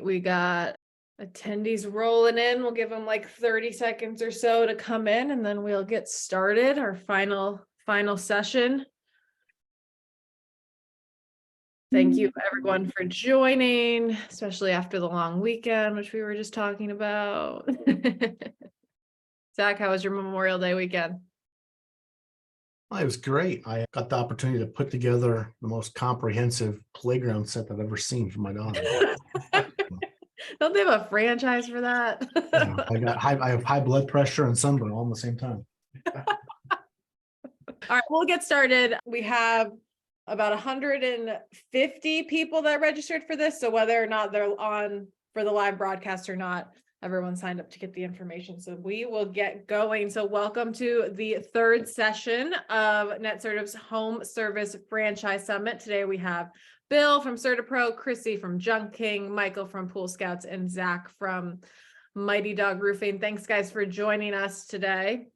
We got attendees rolling in. We'll give them like 30 seconds or so to come in, and then we'll get started our final session. Thank you everyone for joining, especially after the long weekend, which we were just talking about. Zach, how was your Memorial Day weekend? Well, it was great. I got the opportunity to put together the most comprehensive playground set that I've ever seen for my daughter. Don't they have a franchise for that? Yeah, I have high blood pressure and sunburn all at the same time. All right, we'll get started. We have about 150 people that registered for this. So whether or not they're on for the live broadcast or not, everyone signed up to get the information. So we will get going. So welcome to the third session of Netsertive's Home Service Franchise Summit. Today we have Bill from CertaPro, Chrissy from Junk King, Michael from Pool Scouts, and Zach from Mighty Dog Roofing. Thanks guys for joining us today.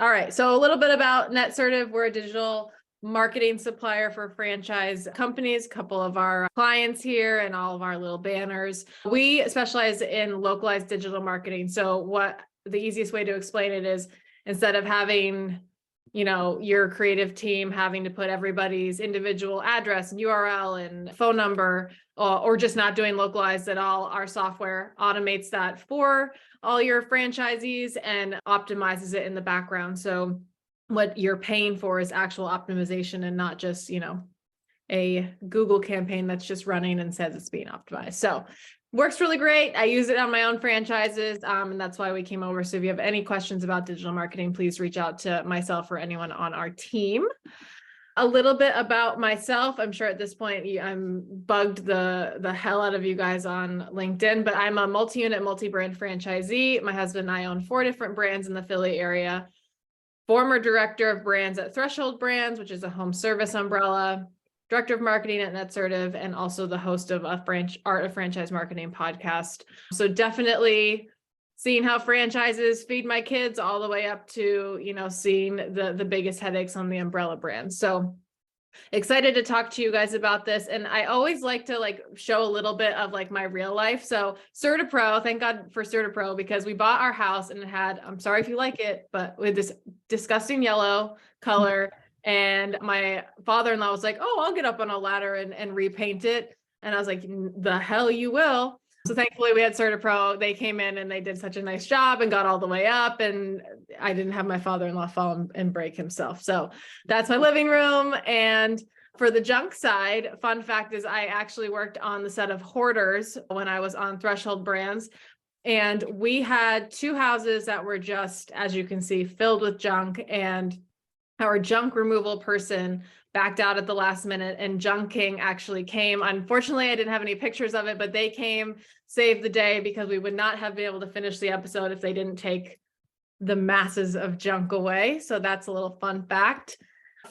All right, so a little bit about Netsertive. We're a digital marketing supplier for franchise companies, a couple of our clients here and all of our little banners. We specialize in localized digital marketing. So what the easiest way to explain it is, instead of having, you know, your creative team having to put everybody's individual address and URL and phone number, or just not doing localized at all, our software automates that for all your franchisees and optimizes it in the background. So what you're paying for is actual optimization and not just, you know, a Google campaign that's just running and says it's being optimized. So works really great. I use it on my own franchises, and that's why we came over. So if you have any questions about digital marketing, please reach out to myself or anyone on our team. A little bit about myself. I'm sure at this point I'm bugged the hell out of you guys on LinkedIn, but I'm a multi-unit, multi-brand franchisee. My husband and I own 4 different brands in the Philly area. Former director of brands at Threshold Brands, which is a home service umbrella, director of marketing at Netsertive, and also the host of a Art of Franchise Marketing podcast. So definitely seeing how franchises feed my kids all the way up to, you know, seeing the biggest headaches on the umbrella brands. So excited to talk to you guys about this. And I always like to show a little bit of my real life. So CertaPro, thank God for CertaPro, because we bought our house and it had, I'm sorry if you like it, but with this disgusting yellow color. And my father-in-law was like, oh, I'll get up on a ladder and repaint it. And I was like, the hell you will. So thankfully we had CertaPro. They came in and they did such a nice job and got all the way up, and I didn't have my father-in-law fall and break himself. So that's my living room. And for the junk side, fun fact is I actually worked on the set of Hoarders when I was on Threshold Brands. And we had 2 houses that were just, as you can see, filled with junk, and our junk removal person backed out at the last minute, and Junk King actually came. Unfortunately, I didn't have any pictures of it, but they came, saved the day, because we would not have been able to finish the episode if they didn't take the masses of junk away. So that's a little fun fact.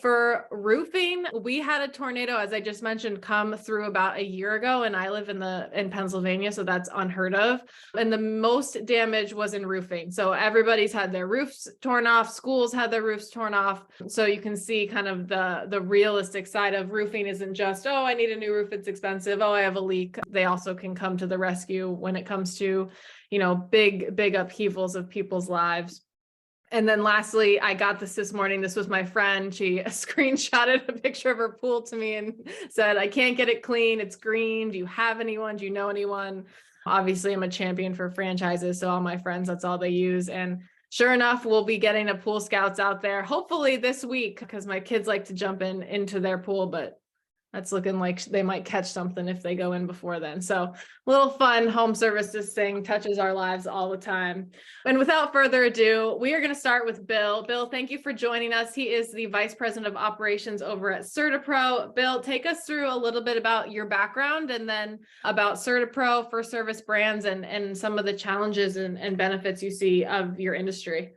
For roofing, we had a tornado, as I just mentioned, come through about a year ago, and I live in Pennsylvania, so that's unheard of. And the most damage was in roofing. So everybody's had their roofs torn off, schools had their roofs torn off. So you can see kind of the realistic side of roofing isn't just, oh, I need a new roof, it's expensive. Oh, I have a leak. They also can come to the rescue when it comes to, you know, big upheavals of people's lives. And then lastly, I got this morning. This was my friend. She screenshotted a picture of her pool to me and said, I can't get it clean. It's green. Do you have anyone? Do you know anyone? Obviously, I'm a champion for franchises. So all my friends, that's all they use. And sure enough, we'll be getting a Pool Scouts out there, hopefully this week, because my kids like to jump into their pool, but that's looking like they might catch something if they go in before then. So a little fun home services thing touches our lives all the time. And without further ado, we are going to start with Bill. Bill, thank you for joining us. He is the Vice President of Operations over at CertaPro. Bill, take us through a little bit about your background and then about CertaPro for service brands and some of the challenges and benefits you see of your industry.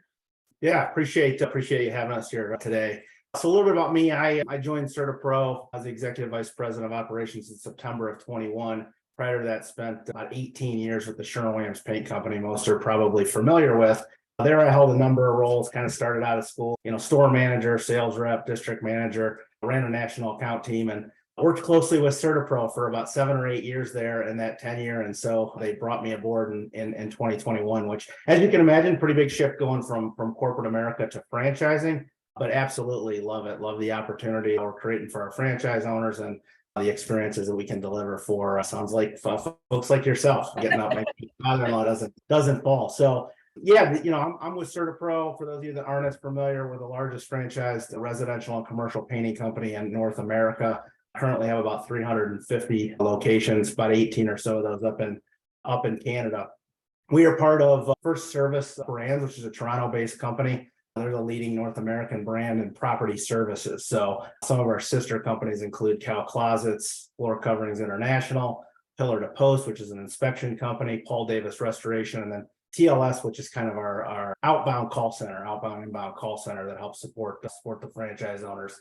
Yeah, appreciate you having us here today. So a little bit about me. I joined CertaPro as the Executive Vice President of Operations in September of 21. Prior to that, spent about 18 years with the Sherwin-Williams Paint Company, most are probably familiar with. There I held a number of roles, kind of started out of school, store manager, sales rep, district manager, ran a national account team, and Worked closely with CertaPro for about 7 or 8 years there in that tenure. And so they brought me aboard in 2021, which, as you can imagine, pretty big shift going from corporate America to franchising, but absolutely love it. Love the opportunity we're creating for our franchise owners and the experiences that we can deliver for sounds like folks like yourself. Getting up, my father-in-law doesn't fall. So yeah, I'm with CertaPro. For those of you that aren't as familiar, we're the largest franchised residential and commercial painting company in North America. Currently have about 350 locations, about 18 or so of those up in Canada. We are part of First Service Brands, which is a Toronto-based company. They're the leading North American brand in property services. So some of our sister companies include Cal Closets, Floor Coverings International, Pillar to Post, which is an inspection company, Paul Davis Restoration, and then TLS, which is kind of our outbound inbound call center that helps support the franchise owners.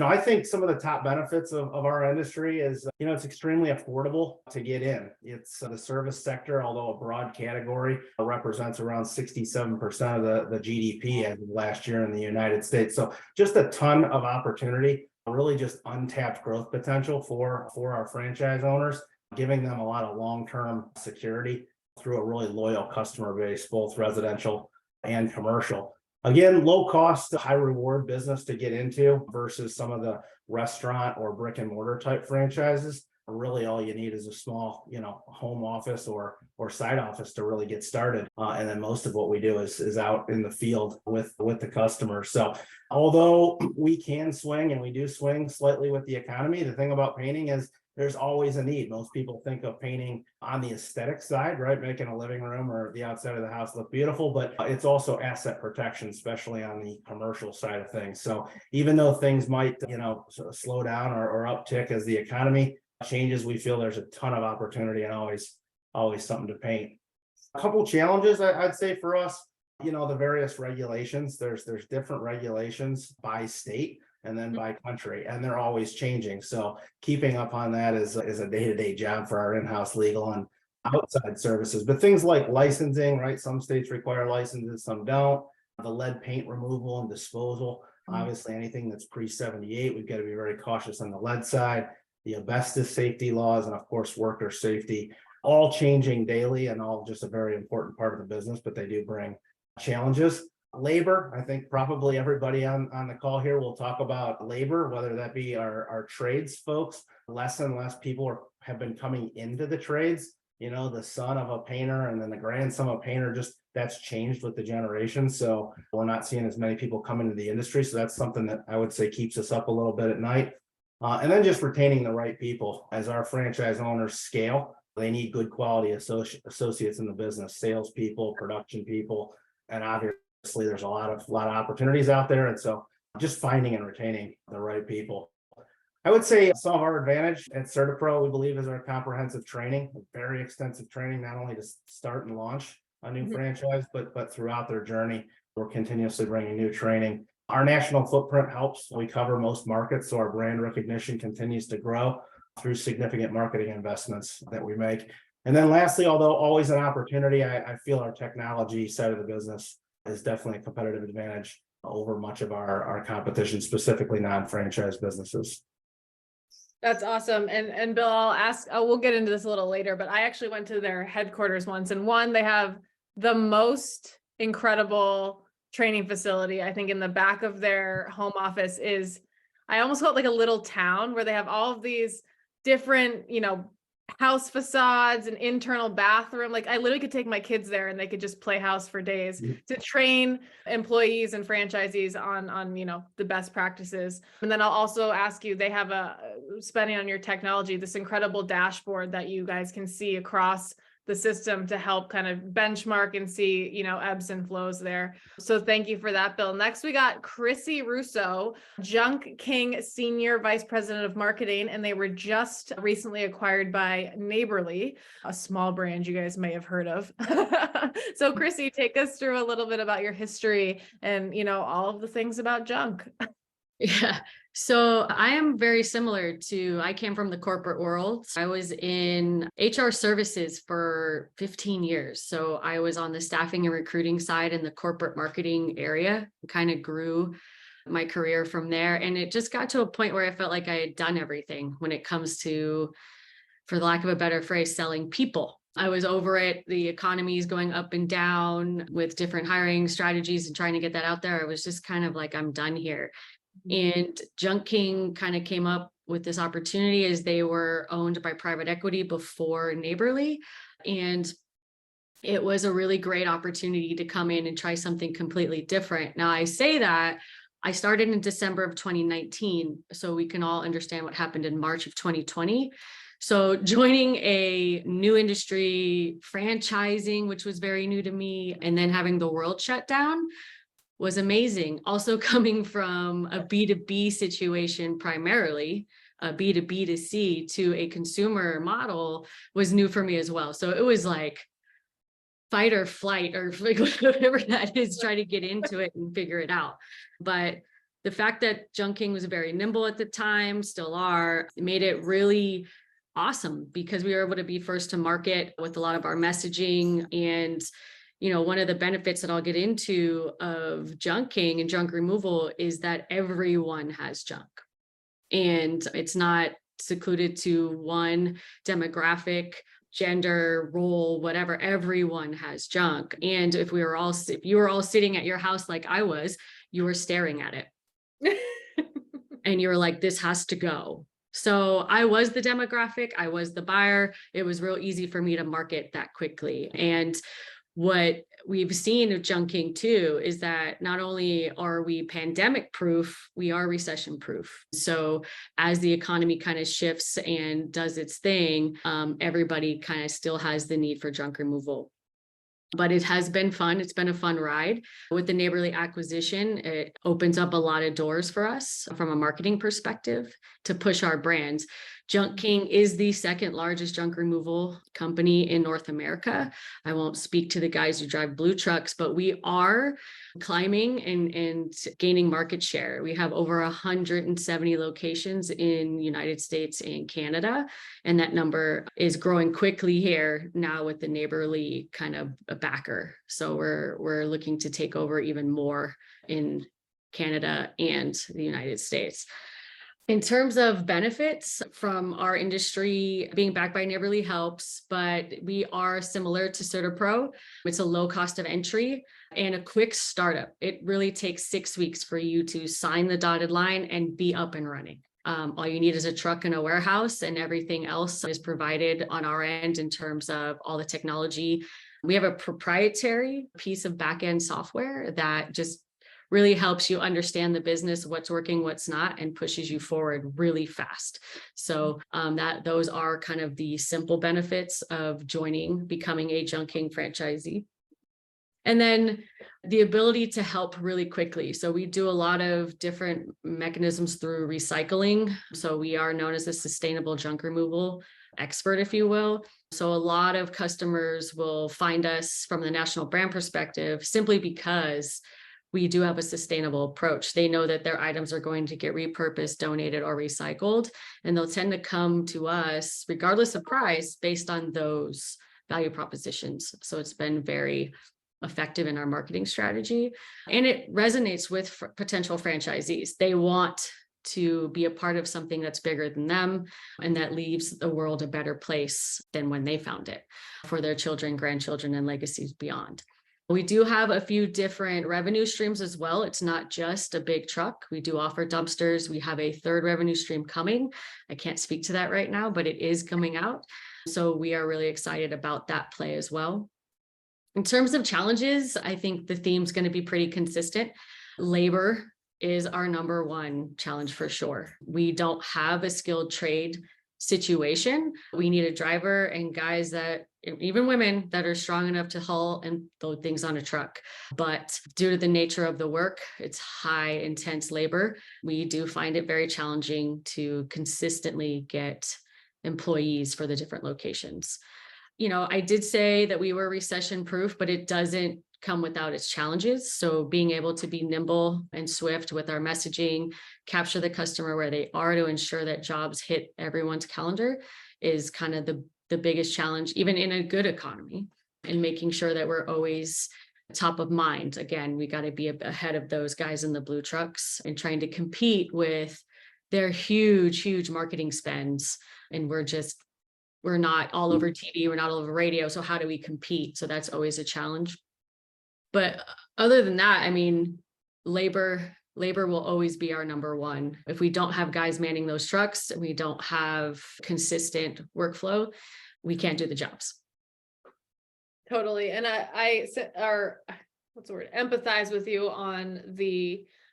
I think some of the top benefits of our industry is, it's extremely affordable to get in. It's the service sector, although a broad category, represents around 67% of the GDP as of last year in the United States. So just a ton of opportunity, really just untapped growth potential for our franchise owners, giving them a lot of long-term security through a really loyal customer base, both residential and commercial. Again, low cost, high reward business to get into versus some of the restaurant or brick and mortar type franchises. Really, all you need is a small, home office or side office to really get started. And then most of what we do is out in the field with the customer. So although we can swing and we do swing slightly with the economy, the thing about painting is there's always a need. Most people think of painting on the aesthetic side, right? Making a living room or the outside of the house look beautiful, but it's also asset protection, especially on the commercial side of things. So even though things might, sort of slow down or uptick as the economy changes, we feel there's a ton of opportunity and always something to paint. A couple challenges I'd say for us, the various regulations. There's different regulations by state and then by country, and they're always changing. So keeping up on that is a day-to-day job for our in-house legal and outside services. But things like licensing, right? Some states require licenses, some don't. The lead paint removal and disposal, obviously anything that's pre-78, we've got to be very cautious on the lead side. The asbestos safety laws, and of course, worker safety, all changing daily and all just a very important part of the business, but they do bring challenges. Labor, I think probably everybody on the call here will talk about labor, whether that be our trades folks. Less and less people have been coming into the trades. The son of a painter and then the grandson of a painter, just that's changed with the generation. So we're not seeing as many people come into the industry. So that's something that I would say keeps us up a little bit at night. And then just retaining the right people. As our franchise owners scale, they need good quality associates in the business, salespeople, production people, and obviously there's a lot of opportunities out there. And so just finding and retaining the right people. I would say some of our advantage at CertaPro, we believe, is our comprehensive training, very extensive training, not only to start and launch a new franchise, but throughout their journey. We're continuously bringing new training. Our national footprint helps. We cover most markets, so our brand recognition continues to grow through significant marketing investments that we make. And then lastly, although always an opportunity, I feel our technology side of the business is definitely a competitive advantage over much of our competition, specifically non-franchise businesses. That's awesome. And Bill, I'll ask, we'll get into this a little later, but I actually went to their headquarters once, and they have the most incredible training facility. I think in the back of their home office I almost call it like a little town where they have all of these different, house facades and internal bathroom. Like I literally could take my kids there and they could just play house for days to train employees and franchisees on the best practices. And then I'll also ask you, they have spending on your technology, this incredible dashboard that you guys can see across the system to help kind of benchmark and see, ebbs and flows there. So thank you for that, Bill. Next, we got Chrissy Russo, Junk King Senior Vice President of Marketing, and they were just recently acquired by Neighborly, a small brand you guys may have heard of. So Chrissy, take us through a little bit about your history and, all of the things about junk. Yeah. So I am very similar I came from the corporate world. I was in HR services for 15 years. So I was on the staffing and recruiting side in the corporate marketing area, kind of grew my career from there. And it just got to a point where I felt like I had done everything when it comes to, for the lack of a better phrase, selling people. I was over it. The economy is going up and down with different hiring strategies and trying to get that out there. I was just kind of like, I'm done here. And Junk King kind of came up with this opportunity as they were owned by private equity before Neighborly. And it was a really great opportunity to come in and try something completely different. Now, I say that I started in December of 2019, so we can all understand what happened in March of 2020. So joining a new industry, franchising, which was very new to me, and then having the world shut down was amazing. Also coming from a B2B situation primarily, a B2B2C to a consumer model was new for me as well. So it was like fight or flight or like whatever that is, try to get into it and figure it out. But the fact that Junk King was very nimble at the time, still are, made it really awesome because we were able to be first to market with a lot of our messaging. And one of the benefits that I'll get into of Junk King and junk removal is that everyone has junk. And it's not secluded to one demographic, gender, role, whatever. Everyone has junk. And if you were all sitting at your house like I was, you were staring at it. And you were like, this has to go. So I was the demographic, I was the buyer. It was real easy for me to market that quickly. And what we've seen of Junk King too is that not only are we pandemic proof, we are recession proof. So as the economy kind of shifts and does its thing, everybody kind of still has the need for junk removal. But it has been fun. It's been a fun ride. With the Neighborly acquisition, it opens up a lot of doors for us from a marketing perspective to push our brands. Junk King is the second largest junk removal company in North America. I won't speak to the guys who drive blue trucks, but we are climbing and gaining market share. We have over 170 locations in the United States and Canada. And that number is growing quickly here now with the Neighborly kind of a backer. So we're looking to take over even more in Canada and the United States. In terms of benefits from our industry, being backed by Neighborly helps, but we are similar to CertaPro. It's a low cost of entry and a quick startup. It really takes 6 weeks for you to sign the dotted line and be up and running. All you need is a truck and a warehouse, and everything else is provided on our end in terms of all the technology. We have a proprietary piece of back-end software that just really helps you understand the business, what's working, what's not, and pushes you forward really fast. So those are kind of the simple benefits of becoming a Junk King franchisee. And then the ability to help really quickly. So we do a lot of different mechanisms through recycling. So we are known as a sustainable junk removal expert, if you will. So a lot of customers will find us from the national brand perspective simply because we do have a sustainable approach. They know that their items are going to get repurposed, donated, or recycled, and they'll tend to come to us regardless of price based on those value propositions. So it's been very effective in our marketing strategy, and it resonates with potential franchisees. They want to be a part of something that's bigger than them and that leaves the world a better place than when they found it for their children, grandchildren, and legacies beyond. We do have a few different revenue streams as well. It's not just a big truck. We do offer dumpsters. We have a third revenue stream coming. I can't speak to that right now, but it is coming out. So we are really excited about that play as well. In terms of challenges, I think the theme's going to be pretty consistent. Labor is our number one challenge for sure. We don't have a skilled trade situation. We need a driver and guys that, even women, that are strong enough to haul and load things on a truck. But due to the nature of the work, it's high intense labor. We do find it very challenging to consistently get employees for the different locations. I did say that we were recession proof, but it doesn't come without its challenges. So being able to be nimble and swift with our messaging, capture the customer where they are to ensure that jobs hit everyone's calendar is kind of the biggest challenge, even in a good economy, and making sure that we're always top of mind. Again, we got to be ahead of those guys in the blue trucks and trying to compete with their huge marketing spends. And we're not all over TV, we're not all over radio. So how do we compete? So that's always a challenge. But other than that, I mean, labor will always be our number one. If we don't have guys manning those trucks, we don't have consistent workflow, we can't do the jobs. Totally. And empathize with you on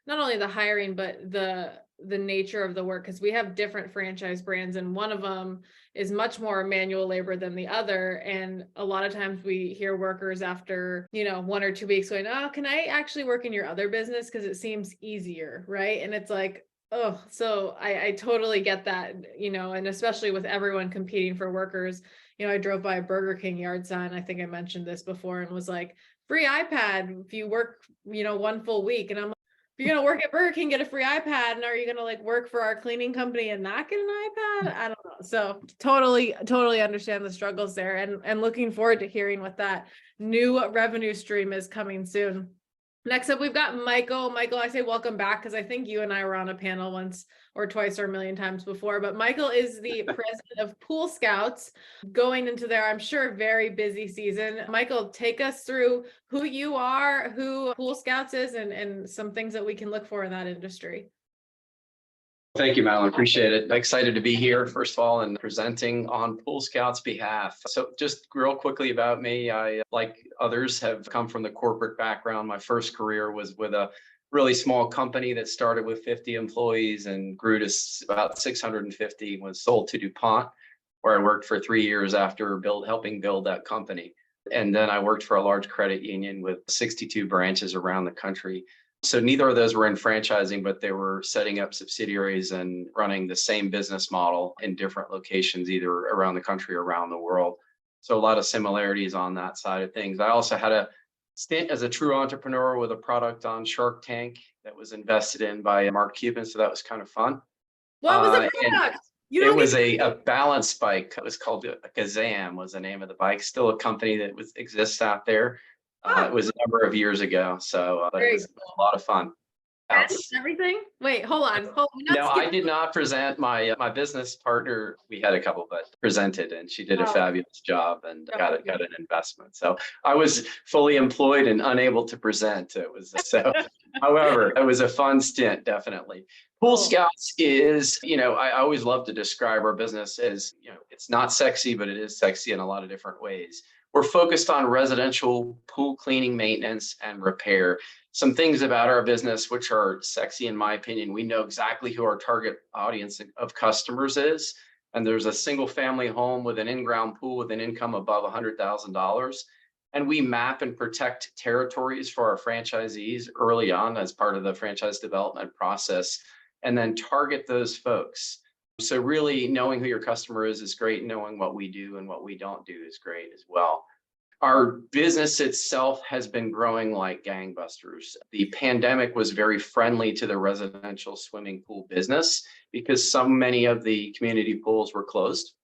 not only the hiring, but the nature of the work, because we have different franchise brands and one of them is much more manual labor than the other. And a lot of times we hear workers after, 1 or 2 weeks going, oh, can I actually work in your other business? Because it seems easier. Right. And it's like, oh, so I totally get that, and especially with everyone competing for workers. I drove by a Burger King yard sign. I think I mentioned this before and was like, free iPad if you work, 1 full week. And I'm like, if you're going to work at Burger King, get a free iPad. And are you going to like work for our cleaning company and not get an iPad? I don't know. So totally understand the struggles there and looking forward to hearing what that new revenue stream is coming soon. Next up, we've got Michael. Michael, I say welcome back because I think you and I were on a panel once or twice or a million times before, but Michael is the president of Pool Scouts going into their, I'm sure, very busy season. Michael, take us through who you are, who Pool Scouts is, and some things that we can look for in that industry. Thank you, Madeleine. Appreciate it. Excited to be here, first of all, and presenting on Pool Scouts' behalf. So just real quickly about me, I, like others, have come from the corporate background. My first career was with a really small company that started with 50 employees and grew to about 650, was sold to DuPont, where I worked for 3 years after helping build that company. And then I worked for a large credit union with 62 branches around the country. So neither of those were in franchising, but they were setting up subsidiaries and running the same business model in different locations, either around the country or around the world. So a lot of similarities on that side of things. I also had a stint as a true entrepreneur with a product on Shark Tank that was invested in by Mark Cuban. So that was kind of fun. What was the product? It was a balance bike. It was called a Kazam was the name of the bike. Still a company that exists out there. It was a number of years ago, so it was a lot of fun. Everything? Wait, hold on. No, I did not present. My business partner, we had a couple, but presented, and she did a fabulous job and got an investment. So I was fully employed and unable to present. It was so. However, it was a fun stint, definitely. Pool Scouts is, I always love to describe our business as, it's not sexy, but it is sexy in a lot of different ways. We're focused on residential pool cleaning, maintenance, and repair. Some things about our business, which are sexy, in my opinion. We know exactly who our target audience of customers is. And there's a single family home with an in-ground pool with an income above $100,000. And we map and protect territories for our franchisees early on as part of the franchise development process, and then target those folks. So really knowing who your customer is great. Knowing what we do and what we don't do is great as well. Our business itself has been growing like gangbusters. The pandemic was very friendly to the residential swimming pool business because so many of the community pools were closed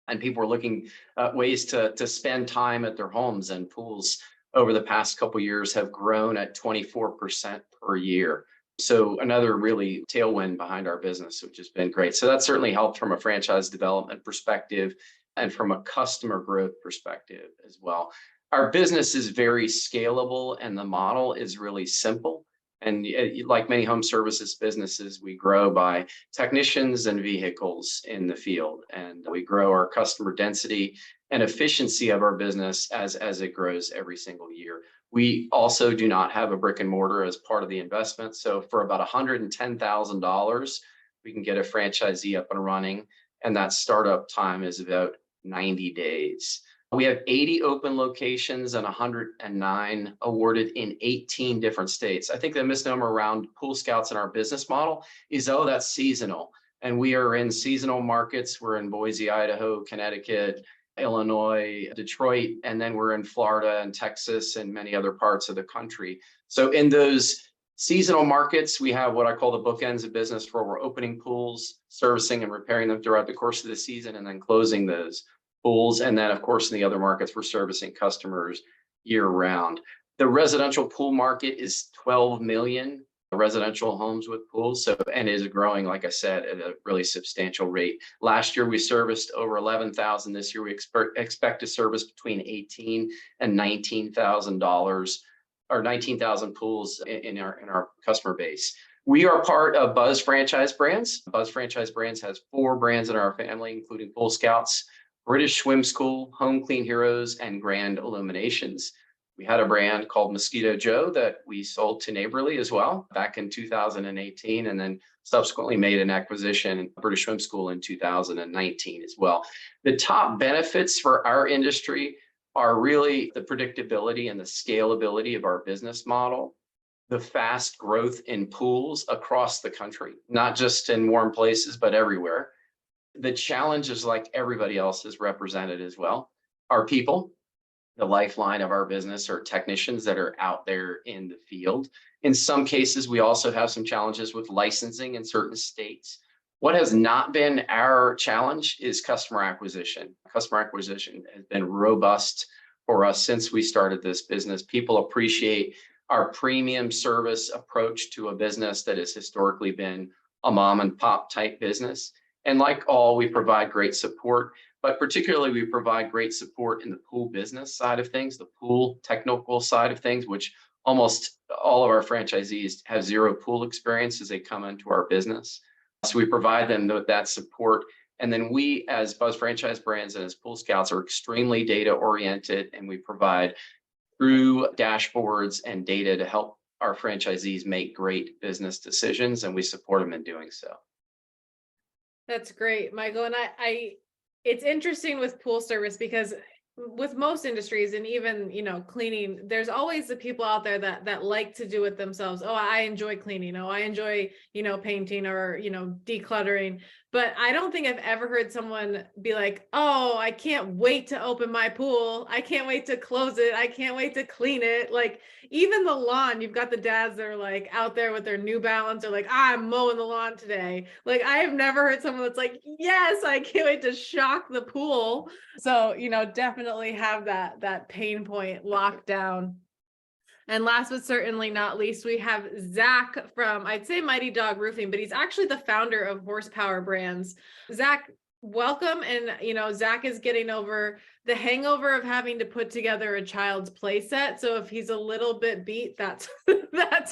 and people were looking at ways to spend time at their homes, and pools over the past couple of years have grown at 24% per year. So another really tailwind behind our business, which has been great. So that certainly helped from a franchise development perspective and from a customer growth perspective as well. Our business is very scalable and the model is really simple. And like many home services businesses, we grow by technicians and vehicles in the field, and we grow our customer density and efficiency of our business as it grows every single year. We also do not have a brick and mortar as part of the investment. So for about $110,000, we can get a franchisee up and running, and that startup time is about 90 days. We have 80 open locations and 109 awarded in 18 different states. I think the misnomer around Pool Scouts and our business model is, oh, that's seasonal. And we are in seasonal markets. We're in Boise, Idaho, Connecticut, Illinois, Detroit, and then we're in Florida and Texas and many other parts of the country. So in those seasonal markets, we have what I call the bookends of business, where we're opening pools, servicing and repairing them throughout the course of the season, and then closing those pools. And then, of course, in the other markets, we're servicing customers year round. The residential pool market is 12 million residential homes with pools. So, and it is growing, like I said, at a really substantial rate. Last year, we serviced over 11,000. This year, we expect to service between 18 and $19,000 or 19,000 pools in our customer base. We are part of Buzz Franchise Brands. Buzz Franchise Brands has 4 brands in our family, including Pool Scouts, British Swim School, Home Clean Heroes, and Grand Illuminations. We had a brand called Mosquito Joe that we sold to Neighborly as well back in 2018, and then subsequently made an acquisition in British Swim School in 2019 as well. The top benefits for our industry are really the predictability and the scalability of our business model, the fast growth in pools across the country, not just in warm places, but everywhere. The challenges, like everybody else is represented as well, are people. The lifeline of our business are technicians that are out there in the field. In some cases, we also have some challenges with licensing in certain states. What has not been our challenge is customer acquisition. Customer acquisition has been robust for us since we started this business. People appreciate our premium service approach to a business that has historically been a mom and pop type business. And like all, we provide great support, but particularly we provide great support in the pool business side of things, the pool technical side of things, which almost all of our franchisees have zero pool experience as they come into our business. So we provide them with that support. And then we, as Buzz Franchise Brands and as Pool Scouts, are extremely data oriented, and we provide through dashboards and data to help our franchisees make great business decisions, and we support them in doing so. That's great, Michael. And it's interesting with pool service because with most industries and even, cleaning, there's always the people out there that like to do it themselves. Oh, I enjoy cleaning. Oh, I enjoy, painting or, decluttering. But I don't think I've ever heard someone be like, oh, I can't wait to open my pool. I can't wait to close it. I can't wait to clean it. Like even the lawn, you've got the dads that are like out there with their New Balance or like, I'm mowing the lawn today. Like I have never heard someone that's like, yes, I can't wait to shock the pool. So, definitely have that pain point locked down. And last but certainly not least, we have Zach from, I'd say Mighty Dog Roofing, but he's actually the founder of Horsepower Brands. Zach, welcome. And, Zach is getting over the hangover of having to put together a child's play set. So if he's a little bit beat, that's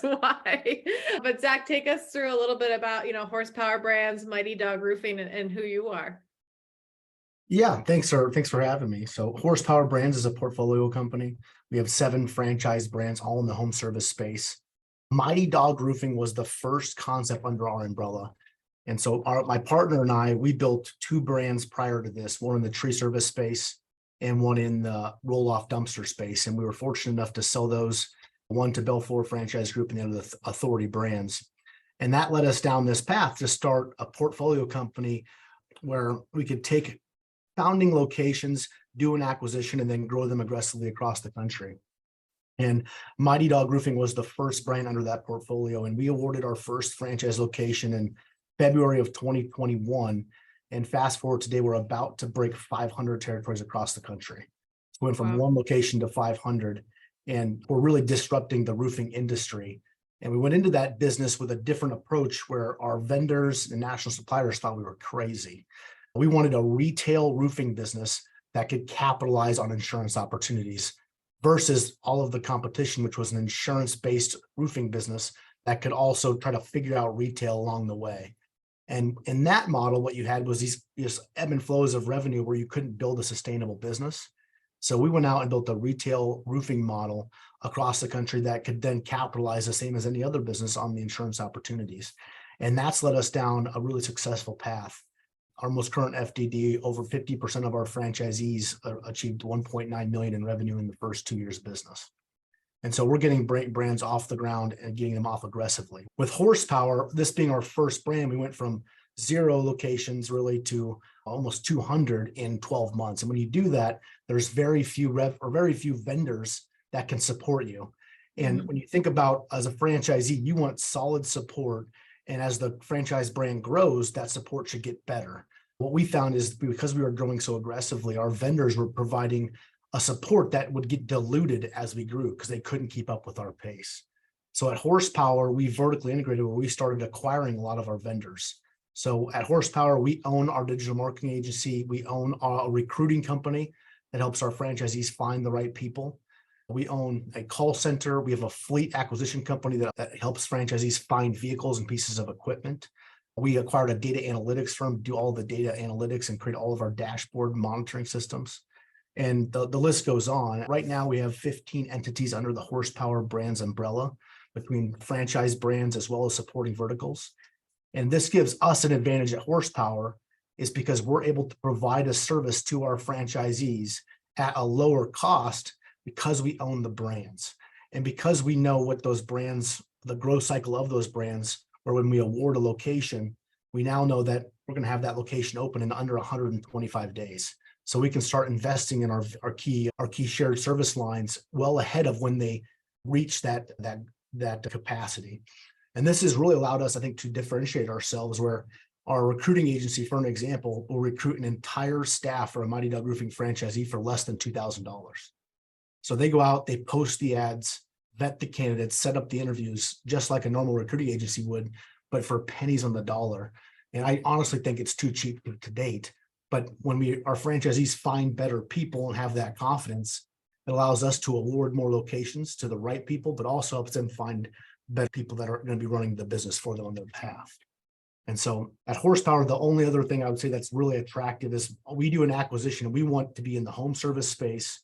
why. But Zach, take us through a little bit about, Horsepower Brands, Mighty Dog Roofing, and who you are. Yeah, thanks for having me. So Horsepower Brands is a portfolio company. We have 7 franchise brands, all in the home service space. Mighty Dog Roofing was the first concept under our umbrella. And so my partner and I, we built 2 brands prior to this, one in the tree service space and one in the roll-off dumpster space. And we were fortunate enough to sell those, one to Belfour Franchise Group and the other to Authority Brands. And that led us down this path to start a portfolio company where we could take founding locations, do an acquisition, and then grow them aggressively across the country. And Mighty Dog Roofing was the first brand under that portfolio. And we awarded our first franchise location in February of 2021. And fast forward today, we're about to break 500 territories across the country. So we went from 1 location to 500, and we're really disrupting the roofing industry. And we went into that business with a different approach where our vendors and national suppliers thought we were crazy. We wanted a retail roofing business that could capitalize on insurance opportunities versus all of the competition, which was an insurance-based roofing business that could also try to figure out retail along the way. And in that model, what you had was these ebb and flows of revenue where you couldn't build a sustainable business. So we went out and built a retail roofing model across the country that could then capitalize the same as any other business on the insurance opportunities. And that's led us down a really successful path. Our most current FDD, over 50% of our franchisees achieved 1.9 million in revenue in the first 2 years of business. And so we're getting brands off the ground and getting them off aggressively. With Horsepower, this being our first brand, we went from 0 locations really to almost 200 in 12 months. And when you do that, there's very few vendors that can support you. And when you think about as a franchisee, you want solid support. And as the franchise brand grows, that support should get better. What we found is because we were growing so aggressively, our vendors were providing a support that would get diluted as we grew because they couldn't keep up with our pace. So at Horsepower, we vertically integrated where we started acquiring a lot of our vendors. So at Horsepower, we own our digital marketing agency. We own a recruiting company that helps our franchisees find the right people. We own a call center. We have a fleet acquisition company that helps franchisees find vehicles and pieces of equipment. We acquired a data analytics firm to do all the data analytics and create all of our dashboard monitoring systems. And the list goes on. Right now, we have 15 entities under the Horsepower Brands umbrella between franchise brands as well as supporting verticals. And this gives us an advantage at Horsepower is because we're able to provide a service to our franchisees at a lower cost because we own the brands. And because we know what those brands, the growth cycle of those brands, or when we award a location, we now know that we're going to have that location open in under 125 days. So we can start investing in our key shared service lines well ahead of when they reach that capacity. And this has really allowed us, I think, to differentiate ourselves where our recruiting agency, for an example, will recruit an entire staff for a Mighty Dog Roofing franchisee for less than $2,000. So they go out, they post the ads, vet the candidates, set up the interviews, just like a normal recruiting agency would, but for pennies on the dollar. And I honestly think it's too cheap to date. But when our franchisees find better people and have that confidence, it allows us to award more locations to the right people, but also helps them find better people that are going to be running the business for them on their behalf. And so at Horsepower, the only other thing I would say that's really attractive is we do an acquisition and we want to be in the home service space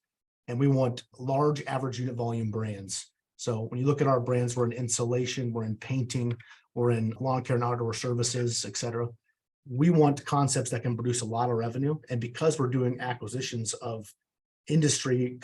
and we want large average unit volume brands. So when you look at our brands, we're in insulation, we're in painting, we're in lawn care and outdoor services, et cetera. We want concepts that can produce a lot of revenue. And because we're doing acquisitions of industry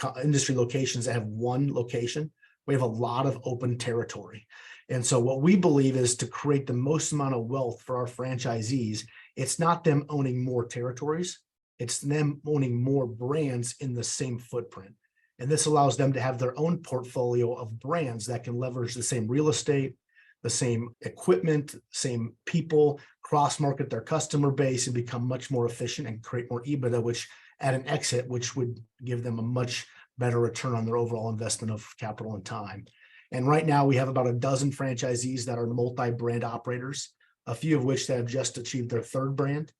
locations that have one location, we have a lot of open territory. And so what we believe is to create the most amount of wealth for our franchisees, it's not them owning more territories, it's them owning more brands in the same footprint. And this allows them to have their own portfolio of brands that can leverage the same real estate, the same equipment, same people, cross-market their customer base and become much more efficient and create more EBITDA, which at an exit, which would give them a much better return on their overall investment of capital and time. And right now we have about a dozen franchisees that are multi-brand operators, a few of which that have just achieved their third brand.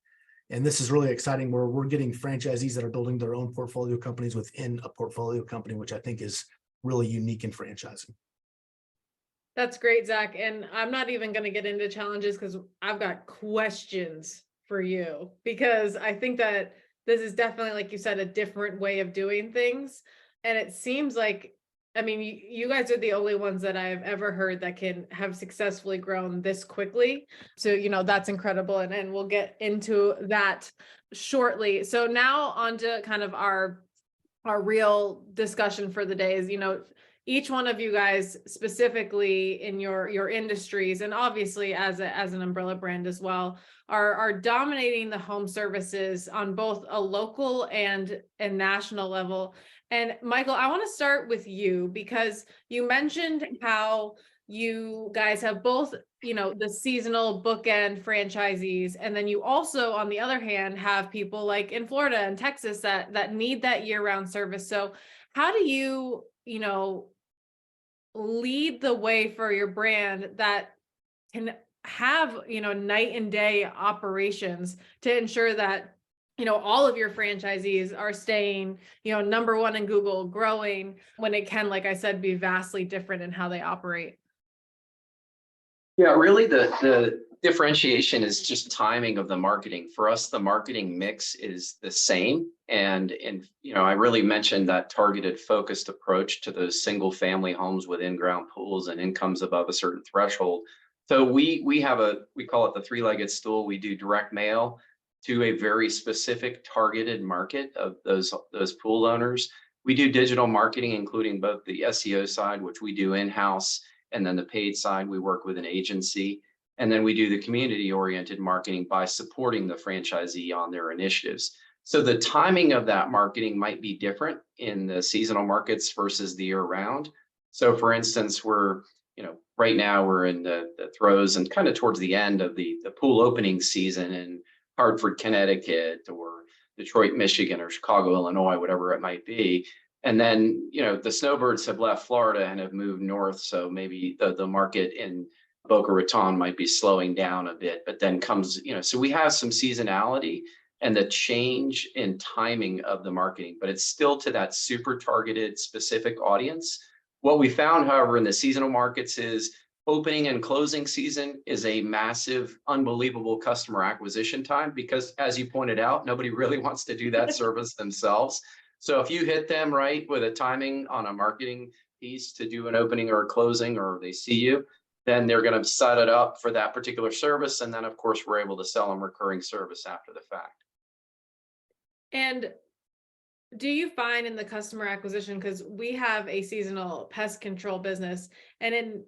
And this is really exciting where we're getting franchisees that are building their own portfolio companies within a portfolio company, which I think is really unique in franchising. That's great, Zach. And I'm not even going to get into challenges because I've got questions for you, because I think that this is definitely, like you said, a different way of doing things. And it seems like, I mean, you guys are the only ones that I've ever heard that can have successfully grown this quickly. So, that's incredible. And we'll get into that shortly. So now on to kind of our real discussion for the day is, each one of you guys specifically in your industries, and obviously as an umbrella brand as well, are dominating the home services on both a local and a national level. And Michael, I want to start with you because you mentioned how you guys have both, the seasonal bookend franchisees. And then you also, on the other hand, have people like in Florida and Texas that need that year-round service. So how do you, lead the way for your brand that can have, night and day operations to ensure that, all of your franchisees are staying, number one in Google, growing, when it can, like I said, be vastly different in how they operate? Yeah, really the differentiation is just timing of the marketing. For us, the marketing mix is the same. And I really mentioned that targeted focused approach to those single family homes with in-ground pools and incomes above a certain threshold. So we call it the three-legged stool. We do direct mail to a very specific targeted market of those pool owners. We do digital marketing, including both the SEO side, which we do in-house, and then the paid side, we work with an agency. And then we do the community-oriented marketing by supporting the franchisee on their initiatives. So the timing of that marketing might be different in the seasonal markets versus the year-round. So for instance, right now we're in the throes and kind of towards the end of the pool opening season in Hartford, Connecticut, or Detroit, Michigan, or Chicago, Illinois, whatever it might be. And then, the snowbirds have left Florida and have moved north. So maybe the market in Boca Raton might be slowing down a bit, but then comes, so we have some seasonality and the change in timing of the marketing, but it's still to that super targeted specific audience. What we found, however, in the seasonal markets is opening and closing season is a massive, unbelievable customer acquisition time because, as you pointed out, nobody really wants to do that service themselves. So if you hit them right with a timing on a marketing piece to do an opening or a closing, or they see you, then they're going to set it up for that particular service. And then, of course, we're able to sell them recurring service after the fact. And do you find in the customer acquisition, because we have a seasonal pest control business, and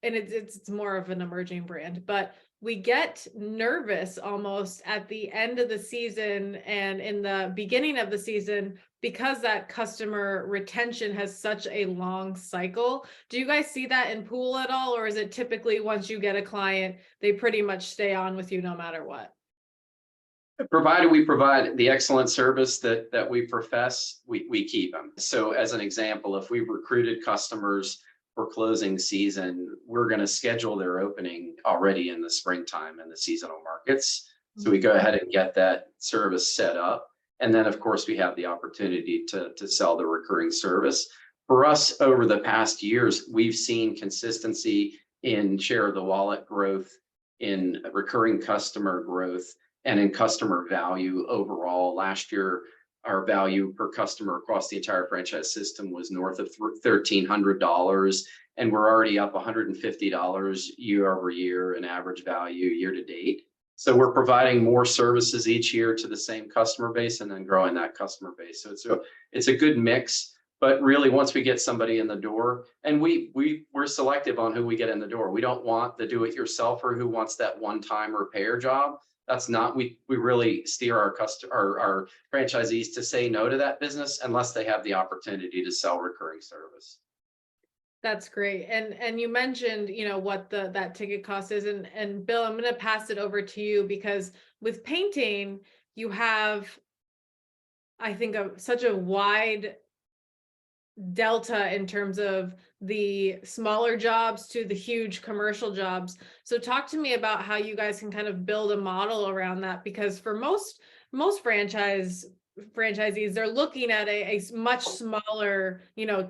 it's more of an emerging brand, but we get nervous almost at the end of the season and in the beginning of the season because that customer retention has such a long cycle. Do you guys see that in pool at all? Or is it typically once you get a client, they pretty much stay on with you no matter what? Provided we provide the excellent service that we profess, we keep them. So as an example, if we've recruited customers for closing season, we're going to schedule their opening already in the springtime in the seasonal markets. So we go ahead and get that service set up. And then, of course, we have the opportunity to sell the recurring service. For us, over the past years, we've seen consistency in share of the wallet growth, in recurring customer growth, and in customer value overall. Last year, our value per customer across the entire franchise system was north of $1,300, and we're already up $150 year over year in average value year to date. So we're providing more services each year to the same customer base and then growing that customer base. So it's a good mix. But really, once we get somebody in the door, and we're selective on who we get in the door. We don't want the do-it-yourselfer who wants that one-time repair job. That's not, we really steer our franchisees to say no to that business unless they have the opportunity to sell recurring service. That's great. And you mentioned, what that ticket cost is. And Bill, I'm going to pass it over to you because with painting, you have, I think, such a wide delta in terms of the smaller jobs to the huge commercial jobs. So talk to me about how you guys can kind of build a model around that, because for most franchisees, they're looking at a much smaller,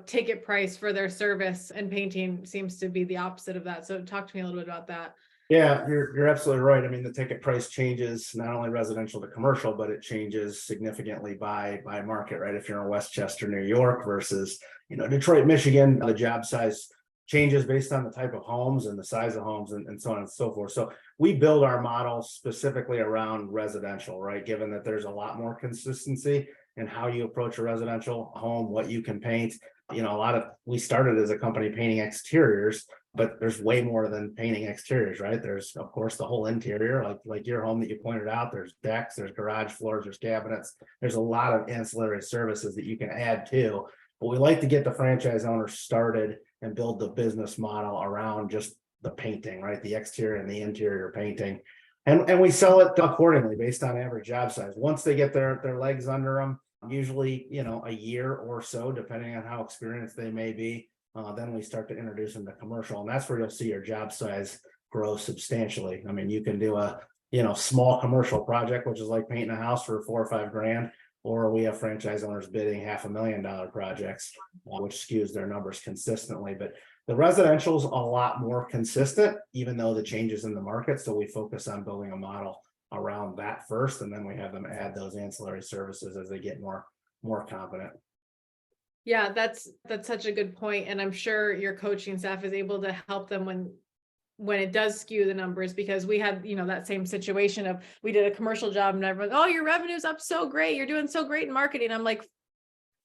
ticket price for their service, and painting seems to be the opposite of that. So talk to me a little bit about that. Yeah, you're absolutely right. I mean, the ticket price changes not only residential to commercial, but it changes significantly by market, right? If you're in Westchester, New York versus, Detroit, Michigan, the job size changes based on the type of homes and the size of homes and so on and so forth. So we build our model specifically around residential, right? Given that there's a lot more consistency in how you approach a residential home, what you can paint. We started as a company painting exteriors, but there's way more than painting exteriors, right? There's, of course, the whole interior, like your home that you pointed out. There's decks, there's garage floors, there's cabinets. There's a lot of ancillary services that you can add to. But we like to get the franchise owners started and build the business model around just the painting, right? The exterior and the interior painting. And we sell it accordingly based on average job size. Once they get their legs under them, usually, a year or so, depending on how experienced they may be. Then we start to introduce them to commercial, and that's where you'll see your job size grow substantially. I mean, you can do a small commercial project, which is like painting a house for $4 or $5 grand, or we have franchise owners bidding $500,000 projects, which skews their numbers consistently. But the residential is a lot more consistent, even though the changes in the market. So we focus on building a model around that first, and then we have them add those ancillary services as they get more confident. Yeah, that's such a good point. And I'm sure your coaching staff is able to help them when it does skew the numbers, because we had, that same situation of, we did a commercial job and everyone, oh, your revenue's up so great. You're doing so great in marketing. I'm like,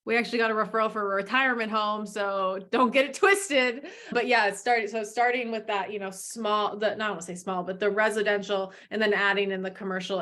we actually got a referral for a retirement home, so don't get it twisted. But yeah, starting with that, small, not want to say small, but the residential, and then adding in the commercial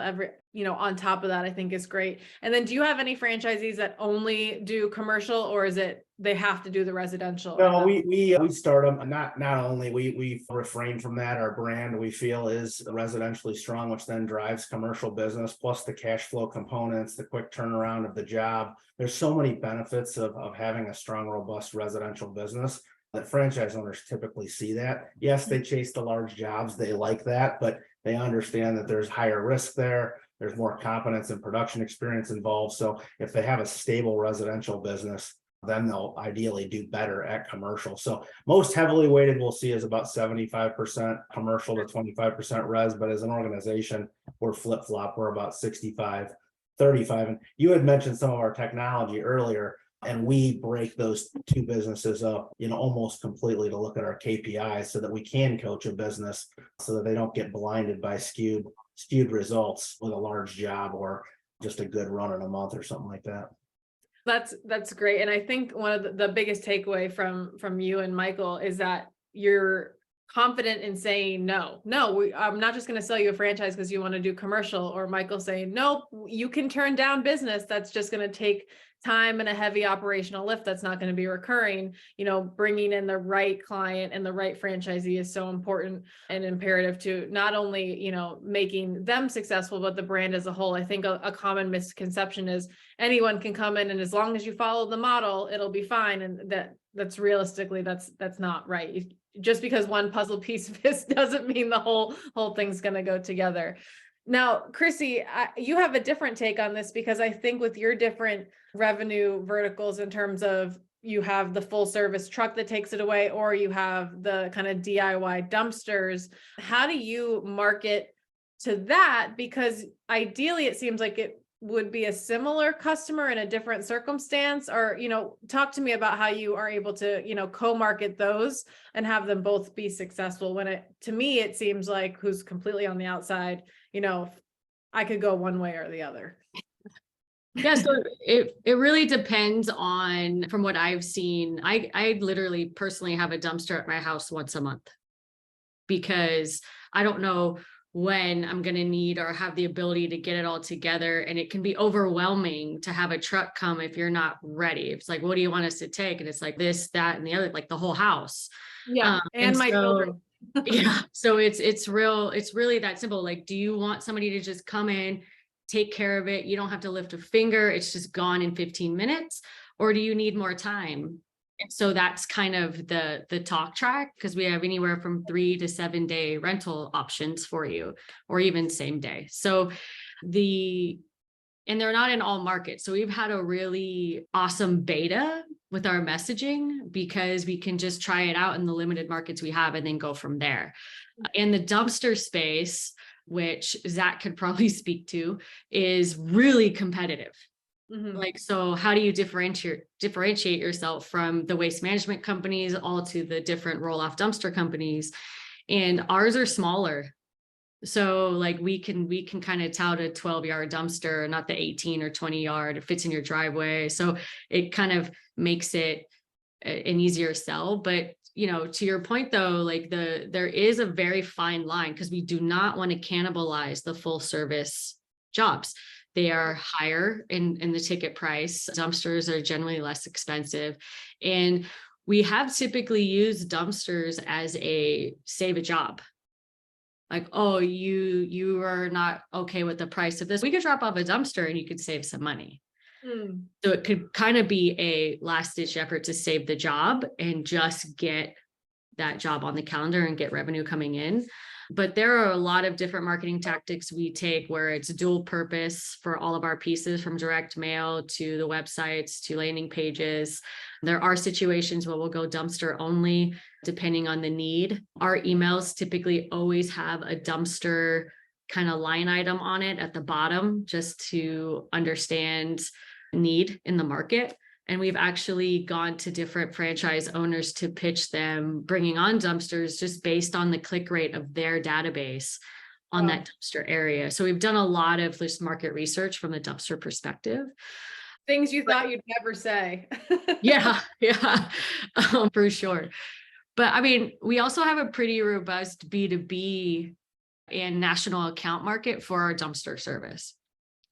on top of that, I think is great. And then do you have any franchisees that only do commercial, or is it they have to do the residential? No, we start them, not only, we refrain from that. Our brand, we feel, is residentially strong, which then drives commercial business, plus the cash flow components, the quick turnaround of the job. There's so many benefits of having a strong, robust residential business that franchise owners typically see that. Yes, they chase the large jobs, they like that, but they understand that there's higher risk there. There's more competence and production experience involved. So if they have a stable residential business, then they'll ideally do better at commercial. So most heavily weighted we'll see is about 75% commercial to 25% res, but as an organization, we're flip-flop, we're about 65, 35. And you had mentioned some of our technology earlier, and we break those two businesses up, almost completely to look at our KPIs so that we can coach a business so that they don't get blinded by skewed results with a large job or just a good run in a month or something like that. That's great. And I think one of the biggest takeaway from you and Michael is that you're confident in saying no, I'm not just going to sell you a franchise because you want to do commercial, or Michael saying, no, you can turn down business that's just going to take time and a heavy operational lift that's not going to be recurring. Bringing in the right client and the right franchisee is so important and imperative to not only, making them successful, but the brand as a whole. I think a common misconception is anyone can come in and as long as you follow the model, it'll be fine. And that's realistically, that's not right. Just because one puzzle piece fits doesn't mean the whole thing's going to go together. Now, Chrissy, you have a different take on this, because I think with your different revenue verticals, in terms of you have the full service truck that takes it away, or you have the kind of DIY dumpsters, how do you market to that? Because ideally it seems like it would be a similar customer in a different circumstance, or, talk to me about how you are able to, co-market those and have them both be successful, when to me, it seems like, who's completely on the outside, I could go one way or the other. Yeah, so it really depends on, from what I've seen, I literally personally have a dumpster at my house once a month, because I don't know when I'm going to need or have the ability to get it all together. And it can be overwhelming to have a truck come if you're not ready. It's like, what do you want us to take? And it's like this, that, and the other, like the whole house. Yeah. And my children. Yeah. So it's really that simple. Like, do you want somebody to just come in, take care of it? You don't have to lift a finger. It's just gone in 15 minutes. Or do you need more time? And so that's kind of the talk track, because we have anywhere from 3 to 7 day rental options for you, or even same day. So and they're not in all markets. So we've had a really awesome beta with our messaging, because we can just try it out in the limited markets we have and then go from there. In the dumpster space, which Zach could probably speak to, is really competitive. Mm-hmm. Like, so how do you differentiate yourself from the waste management companies all to the different roll-off dumpster companies? And ours are smaller. So like we can kind of tout a 12-yard dumpster, not the 18 or 20-yard. It fits in your driveway. So it kind of makes it an easier sell. But to your point though, like there is a very fine line, because we do not want to cannibalize the full service jobs. They are higher in the ticket price. Dumpsters are generally less expensive. And we have typically used dumpsters as a save a job. Like, oh, you are not okay with the price of this. We could drop off a dumpster and you could save some money. So it could kind of be a last ditch effort to save the job and just get that job on the calendar and get revenue coming in. But there are a lot of different marketing tactics we take where it's dual purpose for all of our pieces, from direct mail to the websites to landing pages. There are situations where we'll go dumpster only, depending on the need. Our emails typically always have a dumpster kind of line item on it at the bottom, just to understand need in the market. And we've actually gone to different franchise owners to pitch them bringing on dumpsters just based on the click rate of their database on that dumpster area. So we've done a lot of this market research from the dumpster perspective. Things you thought you'd never say. Yeah, for sure. But I mean, we also have a pretty robust B2B and national account market for our dumpster service.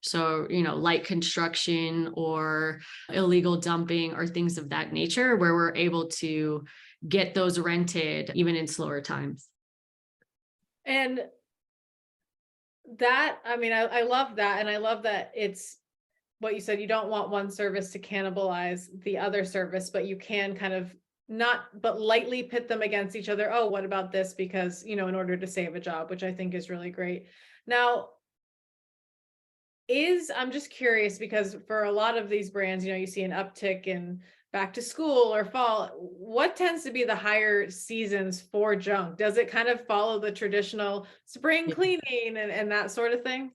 So, light construction or illegal dumping or things of that nature, where we're able to get those rented even in slower times. And that, I mean, I love that. And I love that it's what you said, you don't want one service to cannibalize the other service, but you can kind of but lightly pit them against each other. Oh, what about this? Because, in order to save a job, which I think is really great. Now, I'm just curious because for a lot of these brands, you see an uptick in back to school or fall. What tends to be the higher seasons for junk? Does it kind of follow the traditional spring cleaning and that sort of thing?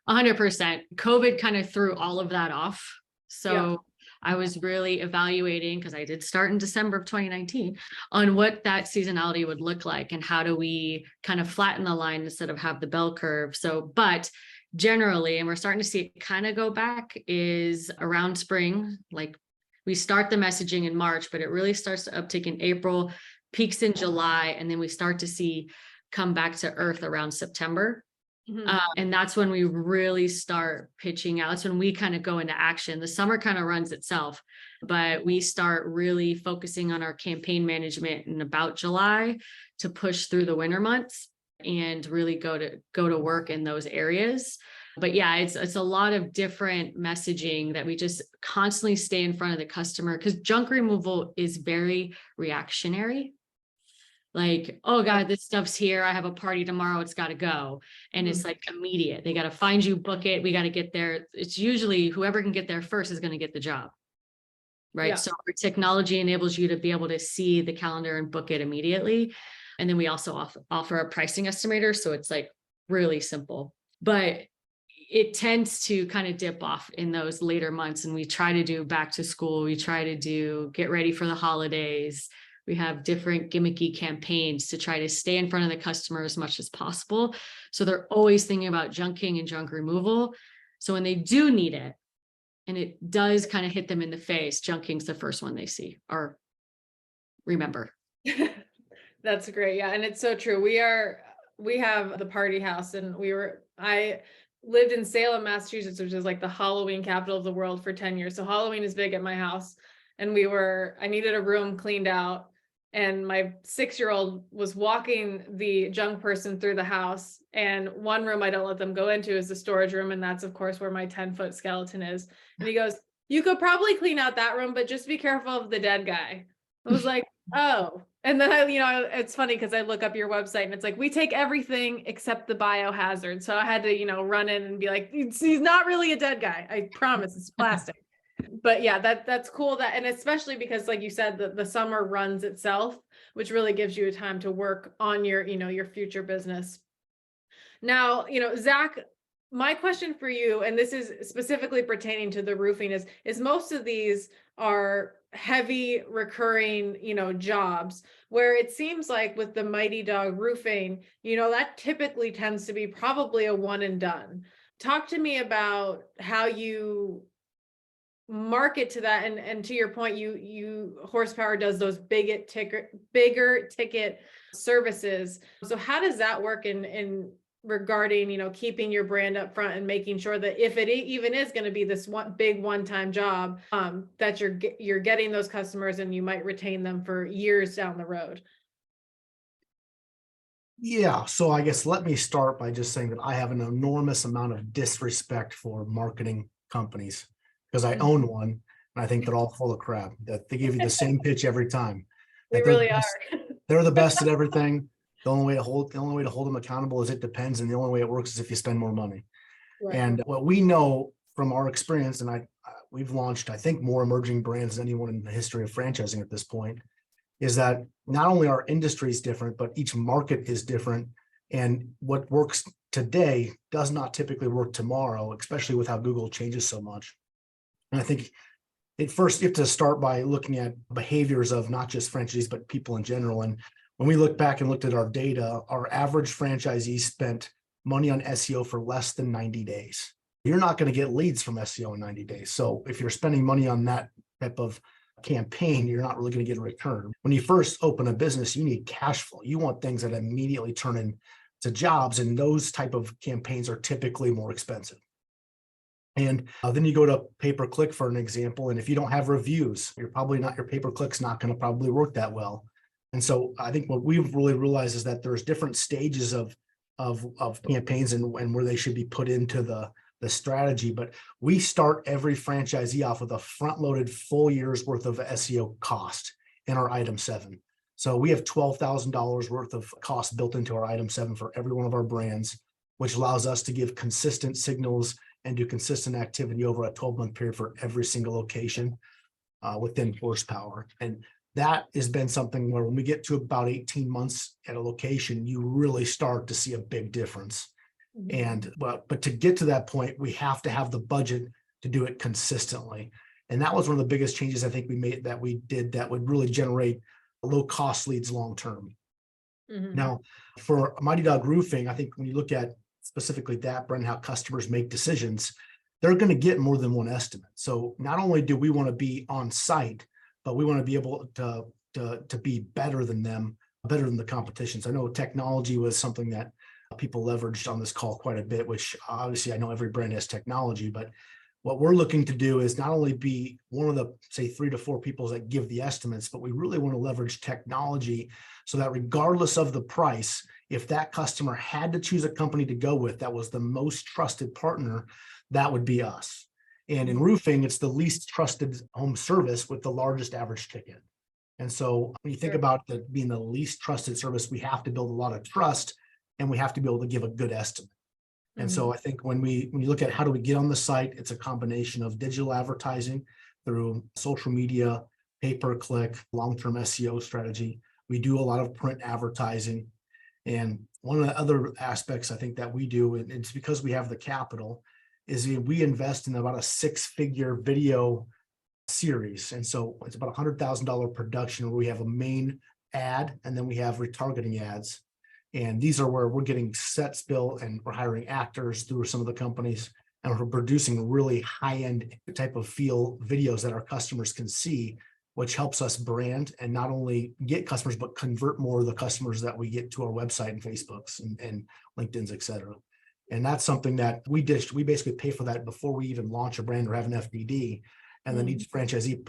100%. COVID kind of threw all of that off. So I was really evaluating, because I did start in December of 2019, on what that seasonality would look like and how do we kind of flatten the line instead of have the bell curve. So, but generally, and we're starting to see it kind of go back, is around spring. Like we start the messaging in March, but it really starts to uptick in April, peaks in July, and then we start to see come back to earth around September. And that's when we really start pitching out. That's when we kind of go into action. The summer kind of runs itself, but we start really focusing on our campaign management in about July to push through the winter months and really go to work in those areas. But yeah, it's a lot of different messaging that we just constantly stay in front of the customer, because junk removal is very reactionary. Like, oh God, this stuff's here. I have a party tomorrow. It's got to go. And it's like immediate. They got to find you, book it. We got to get there. It's usually whoever can get there first is going to get the job. Right. Yeah. So our technology enables you to be able to see the calendar and book it immediately. And then we also offer a pricing estimator. So it's like really simple, but it tends to kind of dip off in those later months. And we try to do back to school. We try to do get ready for the holidays. We have different gimmicky campaigns to try to stay in front of the customer as much as possible. So they're always thinking about junking and junk removal. So when they do need it, and it does kind of hit them in the face, junking's the first one they see or remember. That's great. Yeah. And it's so true. We have the party house, and I lived in Salem, Massachusetts, which is like the Halloween capital of the world, for 10 years. So Halloween is big at my house. And I needed a room cleaned out. And my 6-year-old was walking the junk person through the house. And one room I don't let them go into is the storage room. And that's, of course, where my 10-foot skeleton is. And he goes, you could probably clean out that room, but just be careful of the dead guy. I was like, oh. And then it's funny because I look up your website and it's like, we take everything except the biohazard. So I had to, run in and be like, he's not really a dead guy. I promise, it's plastic. But yeah, that's cool. And especially because, like you said, the summer runs itself, which really gives you time to work on your future business. Now, Zach, my question for you, and this is specifically pertaining to the roofing, is most of these are heavy recurring, jobs, where it seems like with the Mighty Dog Roofing, that typically tends to be probably a one and done. Talk to me about how you market to that, and to your point, you Horsepower does those bigger ticket services. So how does that work in regarding keeping your brand up front and making sure that if it even is going to be this one-time job, that you're getting those customers and you might retain them for years down the road? Yeah, so I guess let me start by just saying that I have an enormous amount of disrespect for marketing companies, because I own one, and I think they're all full of crap, that they give you the same pitch every time. They really are. They're the best at everything. The only way to hold them accountable is it depends, and the only way it works is if you spend more money. Right. And what we know from our experience, and we've launched, I think, more emerging brands than anyone in the history of franchising at this point, is that not only our industry is different, but each market is different. And what works today does not typically work tomorrow, especially with how Google changes so much. And I think first you have to start by looking at behaviors of not just franchisees, but people in general. And when we look back and looked at our data, our average franchisee spent money on SEO for less than 90 days. You're not going to get leads from SEO in 90 days. So if you're spending money on that type of campaign, you're not really going to get a return. When you first open a business, you need cash flow. You want things that immediately turn into jobs, and those type of campaigns are typically more expensive. And then you go to pay-per-click for an example. And if you don't have reviews, your pay-per-click's not going to probably work that well. And so I think what we've really realized is that there's different stages of campaigns and where they should be put into the strategy. But we start every franchisee off with a front-loaded full year's worth of SEO cost in our item 7. So we have $12,000 worth of cost built into our item 7 for every one of our brands, which allows us to give consistent signals and do consistent activity over a 12-month period for every single location within Horsepower. And that has been something where when we get to about 18 months at a location, you really start to see a big difference. And but to get to that point, we have to have the budget to do it consistently. And that was one of the biggest changes I think we did that would really generate low cost leads long term. Now, for Mighty Dog Roofing, I think when you look at specifically that brand, how customers make decisions, they're going to get more than one estimate. So not only do we want to be on site, but we want to be able to be better than them, better than the competition. So I know technology was something that people leveraged on this call quite a bit, which obviously I know every brand has technology, but what we're looking to do is not only be one of the, say, 3 to 4 people that give the estimates, but we really want to leverage technology so that regardless of the price, if that customer had to choose a company to go with that was the most trusted partner, that would be us. And in roofing, it's the least trusted home service with the largest average ticket. And so when you think about being the least trusted service, we have to build a lot of trust and we have to be able to give a good estimate. And so I think when you look at how do we get on the site, it's a combination of digital advertising through social media, pay-per-click, long-term SEO strategy. We do a lot of print advertising. And one of the other aspects I think that we do, and it's because we have the capital, is we invest in about a 6-figure video series. And so it's about $100,000 production where we have a main ad and then we have retargeting ads. And these are where we're getting sets built and we're hiring actors through some of the companies and we're producing really high-end type of feel videos that our customers can see, which helps us brand and not only get customers, but convert more of the customers that we get to our website and Facebooks and LinkedIn's, et cetera. And that's something that we basically pay for that before we even launch a brand or have an FDD. And then each franchisee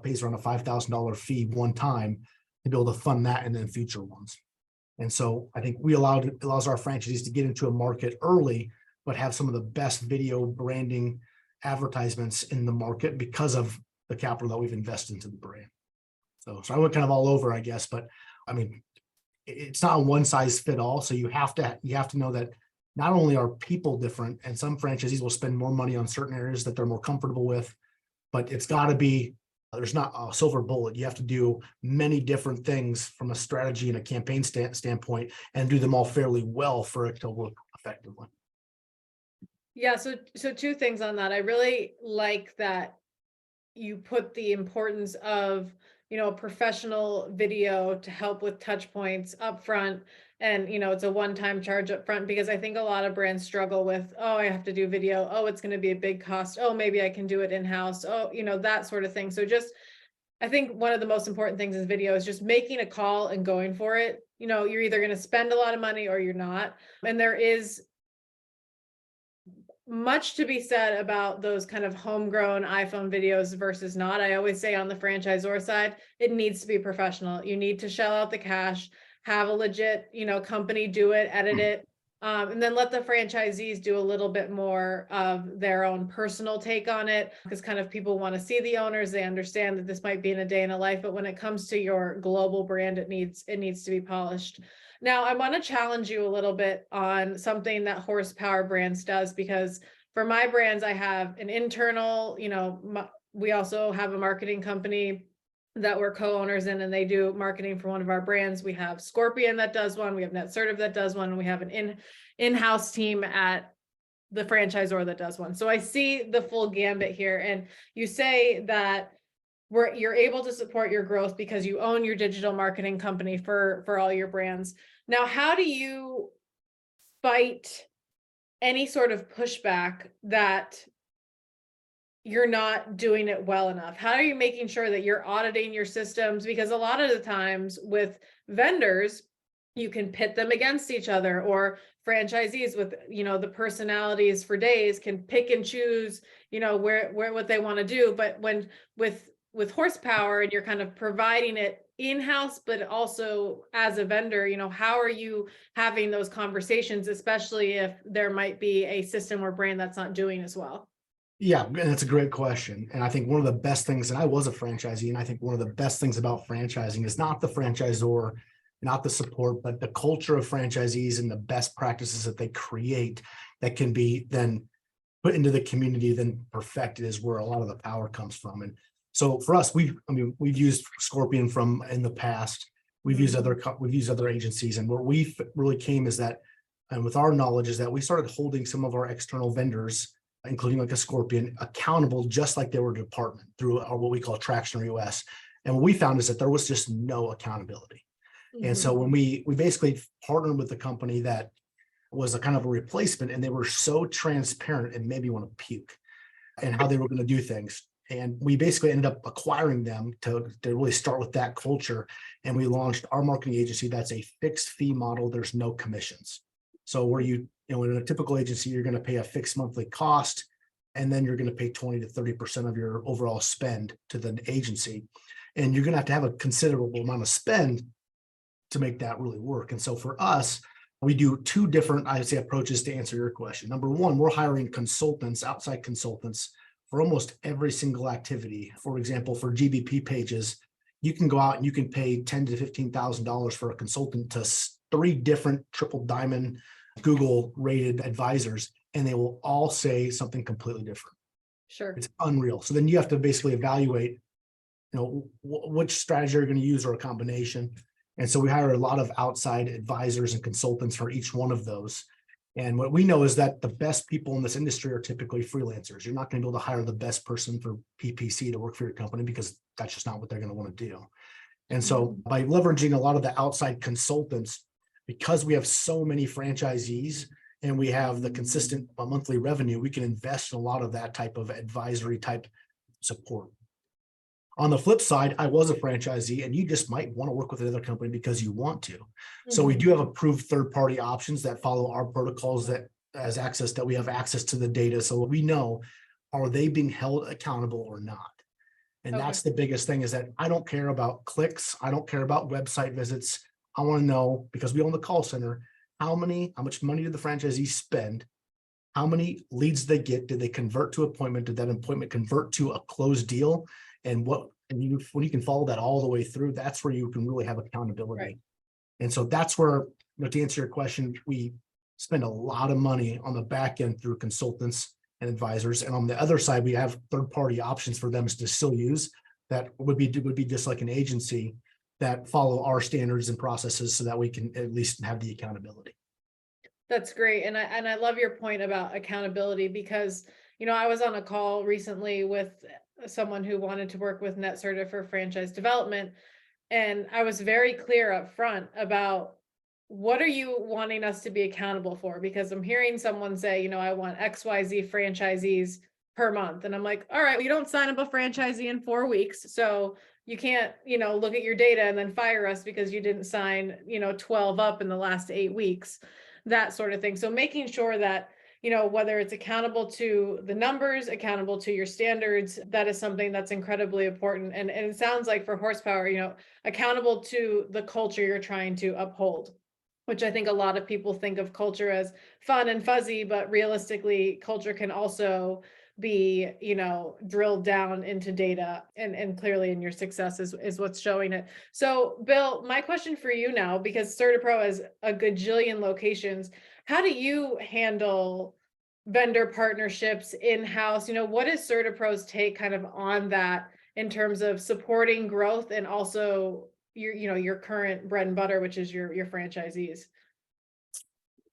pays around a $5,000 fee one time to be able to fund that and then future ones. And so I think allows our franchisees to get into a market early, but have some of the best video branding advertisements in the market because of the capital that we've invested into the brand. So I went kind of all over, I guess, but I mean, it's not a one size fit all. So you have to know that not only are people different, and some franchisees will spend more money on certain areas that they're more comfortable with, but it's got to be, there's not a silver bullet. You have to do many different things from a strategy and a campaign standpoint and do them all fairly well for it to work effectively. Yeah, so 2 things on that. I really like that you put the importance of, a professional video to help with touch points up front. And, it's a one-time charge up front, because I think a lot of brands struggle with, oh, I have to do video. Oh, it's going to be a big cost. Oh, maybe I can do it in-house. Oh, that sort of thing. So I think one of the most important things is video is just making a call and going for it. You're either going to spend a lot of money or you're not. And there is much to be said about those kind of homegrown iPhone videos versus not. I always say on the franchisor side, it needs to be professional. You need to shell out the cash, have a legit, company do it, edit it, and then let the franchisees do a little bit more of their own personal take on it, because kind of people want to see the owners. They understand that this might be in a day in a life, but when it comes to your global brand, it needs to be polished. Now, I want to challenge you a little bit on something that Horsepower Brands does, because for my brands, I have an internal, we also have a marketing company that we're co-owners in, and they do marketing for one of our brands. We have Scorpion that does one, we have Netsertive that does one, and we have an in-house team at the franchisor that does one. So I see the full gambit here. And you say that you're able to support your growth because you own your digital marketing company for all your brands. Now, how do you fight any sort of pushback that you're not doing it well enough? How are you making sure that you're auditing your systems? Because a lot of the times with vendors, you can pit them against each other, or franchisees with, the personalities for days can pick and choose, where what they want to do. But when with horsepower, and you're kind of providing it in-house, but also as a vendor, how are you having those conversations, especially if there might be a system or brand that's not doing as well? Yeah, and that's a great question. And I think one of the best things, and I was a franchisee, and I think one of the best things about franchising is not the franchisor, not the support, but the culture of franchisees and the best practices that they create that can be then put into the community, then perfected, is where a lot of the power comes from. And so for us, we've used Scorpion from in the past. We've used other agencies, and where we really came is that, and with our knowledge, is that we started holding some of our external vendors, including like a Scorpion, accountable just like they were a department through our, what we call Traction or US. And what we found is that there was just no accountability. And so when we basically partnered with the company that was a kind of a replacement, and they were so transparent and made me want to puke, and how they were going to do things. And we basically ended up acquiring them to really start with that culture. And we launched our marketing agency. That's a fixed fee model. There's no commissions. So where in a typical agency, you're going to pay a fixed monthly cost, and then you're going to pay 20 to 30% of your overall spend to the agency. And you're going to have a considerable amount of spend to make that really work. And so for us, we do two different, I would say, approaches to answer your question. Number one, we're hiring consultants, outside consultants, for almost every single activity. For example, for GBP pages, you can go out and you can pay $10,000 to $15,000 for a consultant to 3 different triple diamond Google rated advisors, and they will all say something completely different. Sure. It's unreal. So then you have to basically evaluate, which strategy you're going to use, or a combination. And so we hire a lot of outside advisors and consultants for each one of those. And what we know is that the best people in this industry are typically freelancers. You're not going to be able to hire the best person for PPC to work for your company, because that's just not what they're going to want to do. And so by leveraging a lot of the outside consultants, because we have so many franchisees and we have the consistent monthly revenue, we can invest in a lot of that type of advisory type support. On the flip side, I was a franchisee, and you just might want to work with another company because you want to. So we do have approved third-party options that follow our protocols, that we have access to the data. So we know, are they being held accountable or not? And that's the biggest thing, is that I don't care about clicks. I don't care about website visits. I want to know, because we own the call center, how much money did the franchisee spend? How many leads they get? Did they convert to appointment? Did that appointment convert to a closed deal? And when you can follow that all the way through, that's where you can really have accountability. Right. And so that's where, to answer your question, we spend a lot of money on the back end through consultants and advisors. And on the other side, we have third-party options for them to still use that would be just like an agency, that follow our standards and processes, so that we can at least have the accountability. That's great. And I love your point about accountability, because, I was on a call recently with someone who wanted to work with Netsertive for franchise development. And I was very clear up front about, what are you wanting us to be accountable for? Because I'm hearing someone say, I want XYZ franchisees per month. And I'm like, all right, well, you don't sign up a franchisee in 4 weeks. So you can't, look at your data and then fire us because you didn't sign, 12 up in the last 8 weeks, that sort of thing. So making sure that, whether it's accountable to the numbers, accountable to your standards, that is something that's incredibly important. And it sounds like for horsepower, accountable to the culture you're trying to uphold, which I think a lot of people think of culture as fun and fuzzy, but realistically, culture can also be, drilled down into data, and clearly in your success is what's showing it. So Bill, my question for you now, because CertaPro has a gajillion locations, how do you handle vendor partnerships in-house? What is CertaPro's take kind of on that, in terms of supporting growth and also your current bread and butter, which is your franchisees?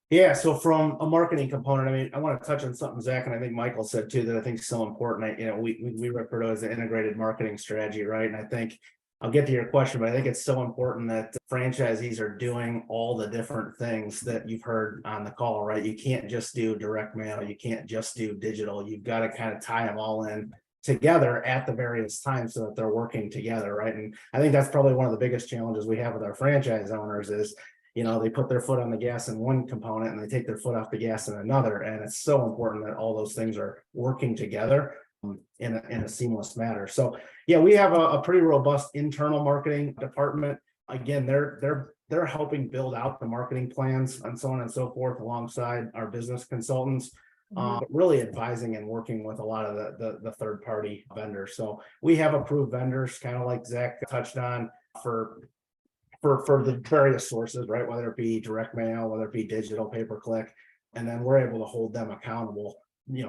Yeah, so from a marketing component, I want to touch on something Zach and I think Michael said too, that I think is so important. We refer to it as an integrated marketing strategy, right? And I think I'll get to your question, but I think it's so important that franchisees are doing all the different things that you've heard on the call, right? You can't just do direct mail. You can't just do digital. You've got to kind of tie them all in together at the various times so that they're working together, right? And I think that's probably one of the biggest challenges we have with our franchise owners is, they put their foot on the gas in one component and they take their foot off the gas in another. And it's so important that all those things are working together in a seamless manner. So yeah, we have a pretty robust internal marketing department. Again, they're helping build out the marketing plans and so on and so forth alongside our business consultants. But really advising and working with a lot of the third party vendors. So we have approved vendors, kind of like Zach touched on, for the various sources, right? Whether it be direct mail, whether it be digital, pay-per-click, and then we're able to hold them accountable,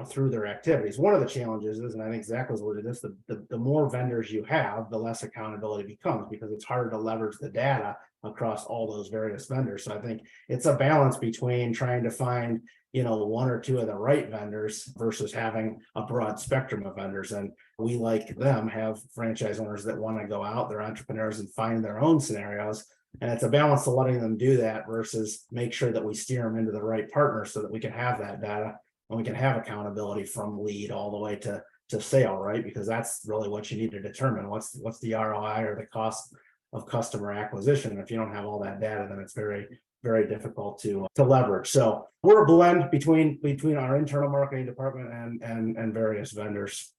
through their activities. One of the challenges is, and I think Zach was alluded to this, the more vendors you have, the less accountability becomes, because it's harder to leverage the data across all those various vendors. So I think it's a balance between trying to find, one or two of the right vendors versus having a broad spectrum of vendors. And we, like them, have franchise owners that want to go out, they're entrepreneurs, and find their own scenarios. And it's a balance to letting them do that versus make sure that we steer them into the right partner so that we can have that data and we can have accountability from lead all the way to sale, right? Because that's really what you need to determine. What's the ROI or the cost of customer acquisition? If you don't have all that data, then it's very, very difficult to leverage. So we're a blend between our internal marketing department and various vendors.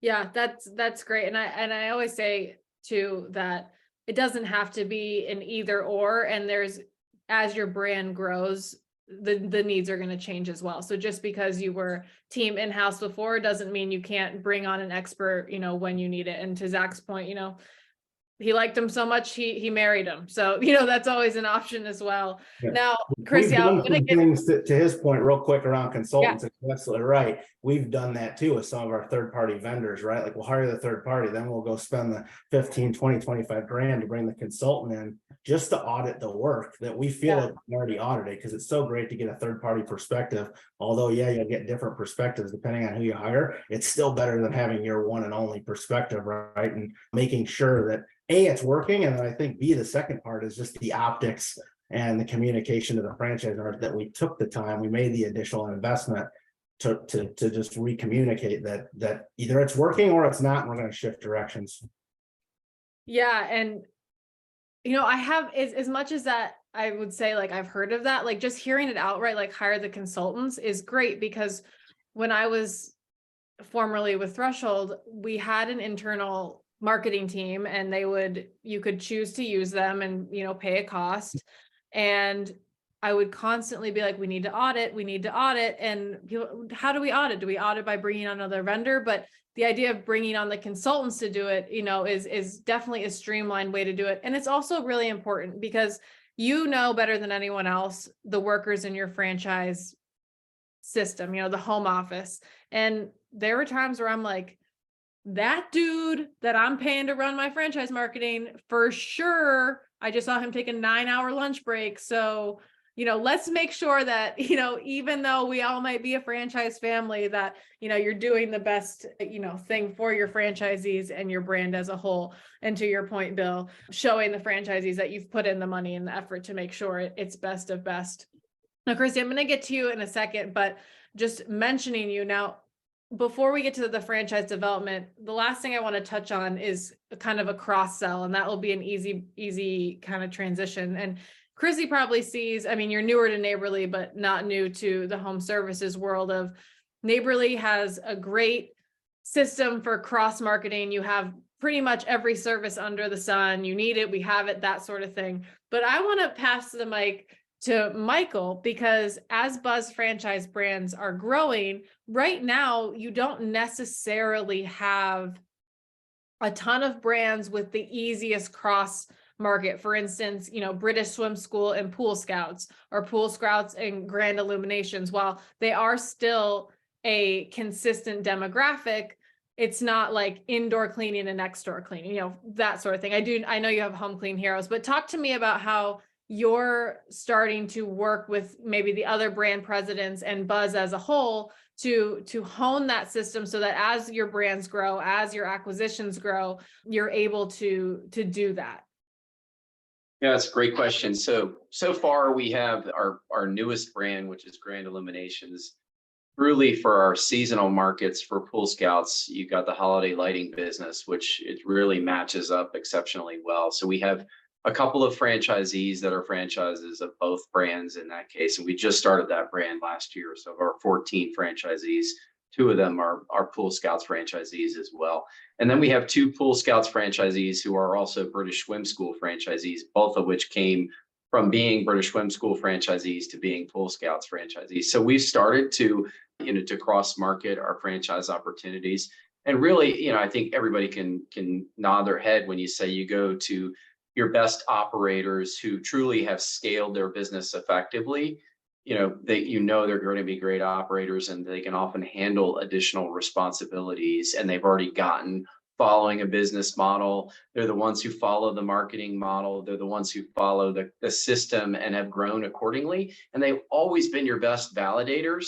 Yeah, that's great. And I always say too that it doesn't have to be an either or, and as your brand grows, the needs are going to change as well. So just because you were team in-house before doesn't mean you can't bring on an expert, when you need it. And to Zach's point, he liked him so much, he married him. So, that's always an option as well. Yeah. Now, Chrissy, We've I'm done gonna some get things to his point real quick around consultants. You're absolutely right. We've done that too with some of our third party vendors, right? Like we'll hire the third party, then we'll go spend the 15, 20, 25 grand to bring the consultant in just to audit the work that we feel like we already audited, because it's so great to get a third party perspective. Although, yeah, you'll get different perspectives depending on who you hire. It's still better than having your one and only perspective, right? And making sure that A, it's working. And then I think B, the second part is just the optics and the communication to the franchise owner that we took the time, we made the additional investment to just re-communicate that either it's working or it's not, and we're going to shift directions. Yeah. And, I have, as much as that, I would say, like, I've heard of that, like just hearing it outright, like hire the consultants is great, because when I was formerly with Threshold, we had an internal marketing team, and you could choose to use them and, pay a cost. And I would constantly be like, we need to audit. And people, how do we audit? Do we audit by bringing on another vendor? But the idea of bringing on the consultants to do it, is definitely a streamlined way to do it. And it's also really important because better than anyone else, the workers in your franchise system, the home office. And there were times where I'm like, that dude that I'm paying to run my franchise marketing, for sure, I just saw him take a 9-hour lunch break. So, let's make sure that, even though we all might be a franchise family, that, you're doing the best, thing for your franchisees and your brand as a whole. And to your point, Bill, showing the franchisees that you've put in the money and the effort to make sure it's best of best. Now, Chrissy, I'm going to get to you in a second, but just mentioning you now, before we get to the franchise development, the last thing I want to touch on is kind of a cross sell, and that will be an easy kind of transition. And Chrissy probably sees, you're newer to Neighborly, but not new to the home services world of Neighborly has a great system for cross marketing. You have pretty much every service under the sun. You need it, we have it, that sort of thing. But I want to pass the mic to Michael, because as Buzz franchise brands are growing right now, you don't necessarily have a ton of brands with the easiest cross market. For instance, British Swim School and Pool Scouts, or Pool Scouts and Grand Illuminations. While they are still a consistent demographic, it's not like indoor cleaning and next door cleaning, that sort of thing. I know you have Home Clean Heroes, but talk to me about how you're starting to work with maybe the other brand presidents and Buzz as a whole to hone that system, so that as your brands grow, as your acquisitions grow, you're able to do that. Yeah, that's a great question. So far we have our newest brand, which is Grand Illuminations. Truly for our seasonal markets for Pool Scouts, you've got the holiday lighting business, which it really matches up exceptionally well. So we have a couple of franchisees that are franchises of both brands in that case. And we just started that brand last year. So of our 14 franchisees, 2 of them are Pool Scouts franchisees as well. And then we have 2 Pool Scouts franchisees who are also British Swim School franchisees, both of which came from being British Swim School franchisees to being Pool Scouts franchisees. So we've started to, to cross market our franchise opportunities. And really, I think everybody can nod their head when you say you go to your best operators who truly have scaled their business effectively. They're going to be great operators, and they can often handle additional responsibilities, and they've already gotten following a business model. They're the ones who follow the marketing model. They're the ones who follow the system and have grown accordingly. And they've always been your best validators.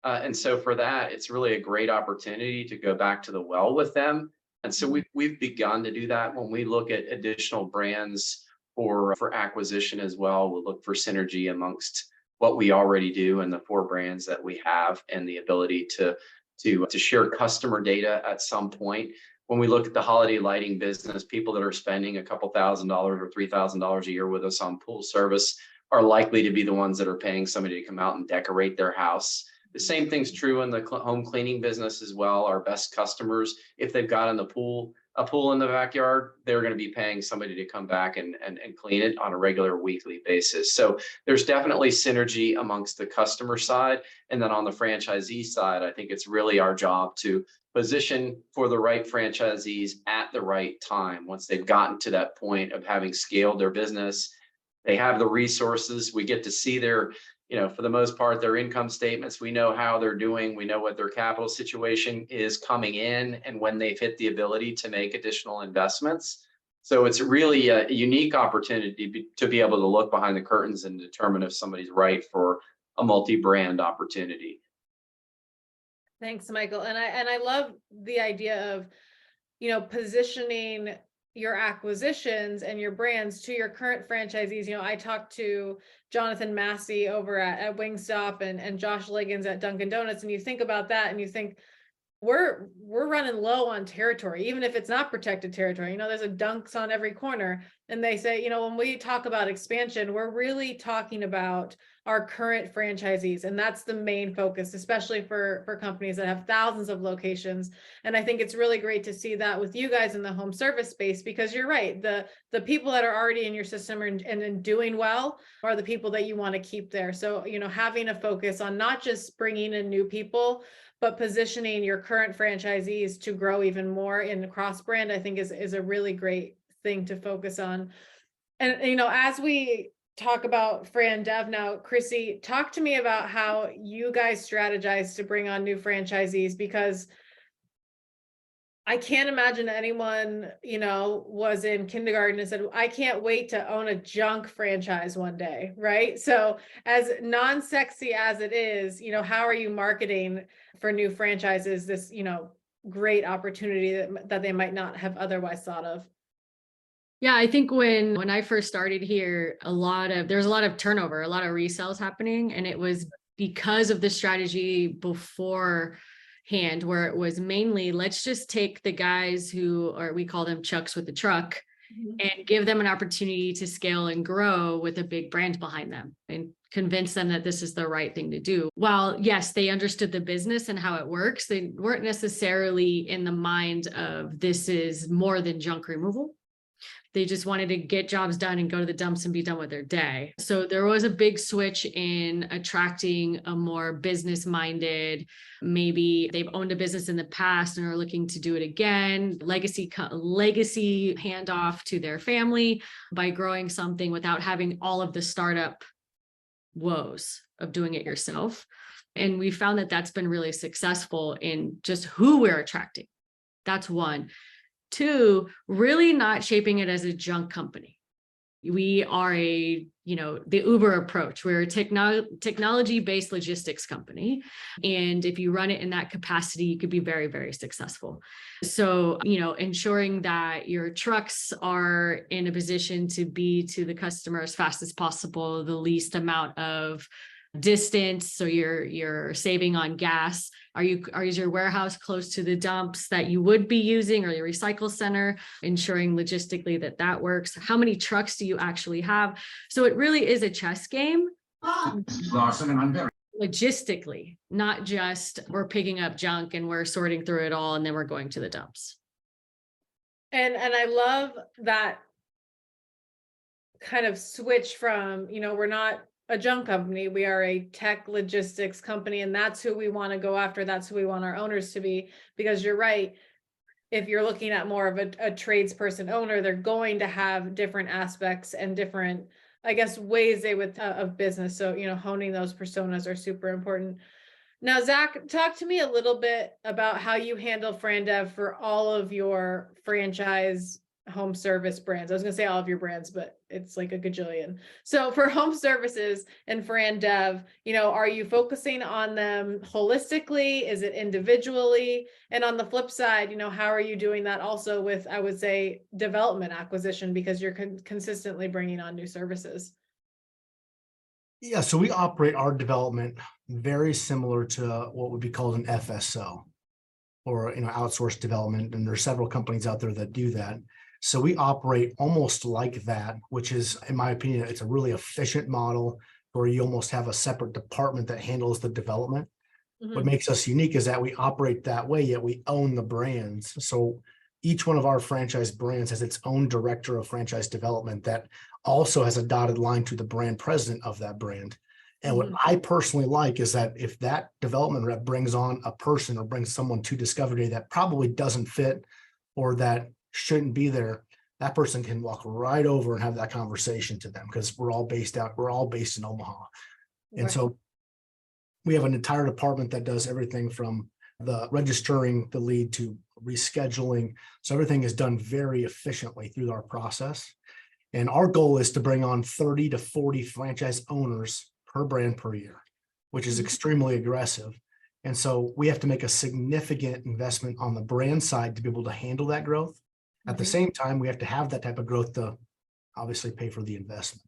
And so for that, it's really a great opportunity to go back to the well with them. And so we've begun to do that. When we look at additional brands for acquisition as well, we'll look for synergy amongst what we already do and the 4 brands that we have, and the ability to share customer data at some point. When we look at the holiday lighting business, people that are spending a couple $1,000 or $3,000 a year with us on pool service are likely to be the ones that are paying somebody to come out and decorate their house. The same thing's true in the home cleaning business as well. Our best customers, if they've got a pool in the backyard, they're going to be paying somebody to come back and clean it on a regular weekly basis. So there's definitely synergy amongst the customer side. And then on the franchisee side, I think it's really our job to position for the right franchisees at the right time. Once they've gotten to that point of having scaled their business, they have the resources. We get to see their, for the most part, their income statements. We know how they're doing. We know what their capital situation is coming in and when they've hit the ability to make additional investments. So it's really a unique opportunity to be able to look behind the curtains and determine if somebody's right for a multi-brand opportunity. Thanks, Michael. And I love the idea of, positioning your acquisitions and your brands to your current franchisees. I talked to Jonathan Massey over at Wingstop and Josh Liggins at Dunkin' Donuts. And you think about that and you think, we're running low on territory, even if it's not protected territory. There's a Dunks on every corner. And they say, when we talk about expansion, we're really talking about our current franchisees. And that's the main focus, especially for companies that have thousands of locations. And I think it's really great to see that with you guys in the home service space, because you're right. The people that are already in your system and doing well are the people that you want to keep there. So, having a focus on not just bringing in new people, but positioning your current franchisees to grow even more in cross brand, I think is a really great thing to focus on. And, as we talk about Fran Dev now, Chrissy, talk to me about how you guys strategize to bring on new franchisees, because I can't imagine anyone, was in kindergarten and said, I can't wait to own a junk franchise one day, right? So as non-sexy as it is, how are you marketing for new franchises, this, great opportunity that they might not have otherwise thought of? Yeah, I think when I first started here, there's a lot of turnover, a lot of resells happening. And it was because of the strategy beforehand, where it was mainly, let's just take the guys we call them Chucks with the truck, and give them an opportunity to scale and grow with a big brand behind them and convince them that this is the right thing to do. While yes, they understood the business and how it works, they weren't necessarily in the mind of this is more than junk removal. They just wanted to get jobs done and go to the dumps and be done with their day. So there was a big switch in attracting a more business-minded, maybe they've owned a business in the past and are looking to do it again, legacy handoff to their family by growing something without having all of the startup woes of doing it yourself. And we found that that's been really successful in just who we're attracting. That's one. Two, really not shaping it as a junk company. We are the Uber approach. We're a technology-based logistics company. And if you run it in that capacity, you could be very, very successful. So, ensuring that your trucks are in a position to be to the customer as fast as possible, the least amount of distance, so you're saving on gas? Is your warehouse close to the dumps that you would be using, or your recycle center, ensuring logistically that works? How many trucks do you actually have? So it really is a chess game. Logistically, not just we're picking up junk and we're sorting through it all and then we're going to the dumps. And I love that kind of switch from, we're not a junk company, we are a tech logistics company, and that's who we want to go after. That's who we want our owners to be, because you're right. If you're looking at more of a tradesperson owner, they're going to have different aspects and different, I guess, ways they would of business. So, honing those personas are super important. Now, Zach, talk to me a little bit about how you handle FranDev for all of your franchise home service brands. I was going to say all of your brands, but it's like a gajillion. So for home services and FranDev, are you focusing on them holistically? Is it individually? And on the flip side, how are you doing that also with, I would say, development acquisition, because you're consistently bringing on new services? Yeah, so we operate our development very similar to what would be called an FSO, or outsourced development, and there's several companies out there that do that. So we operate almost like that, which is, in my opinion, it's a really efficient model where you almost have a separate department that handles the development. Mm-hmm. What makes us unique is that we operate that way, yet we own the brands. So each one of our franchise brands has its own director of franchise development that also has a dotted line to the brand president of that brand. And what I personally like is that if that development rep brings on a person or brings someone to Discovery that probably doesn't fit or that shouldn't be there, that person can walk right over and have that conversation to them, because we're all based in Omaha. And so we have an entire department that does everything from the registering the lead to rescheduling. So everything is done very efficiently through our process. And our goal is to bring on 30 to 40 franchise owners per brand per year, which is extremely aggressive. And so we have to make a significant investment on the brand side to be able to handle that growth. At the same time, we have to have that type of growth to obviously pay for the investment.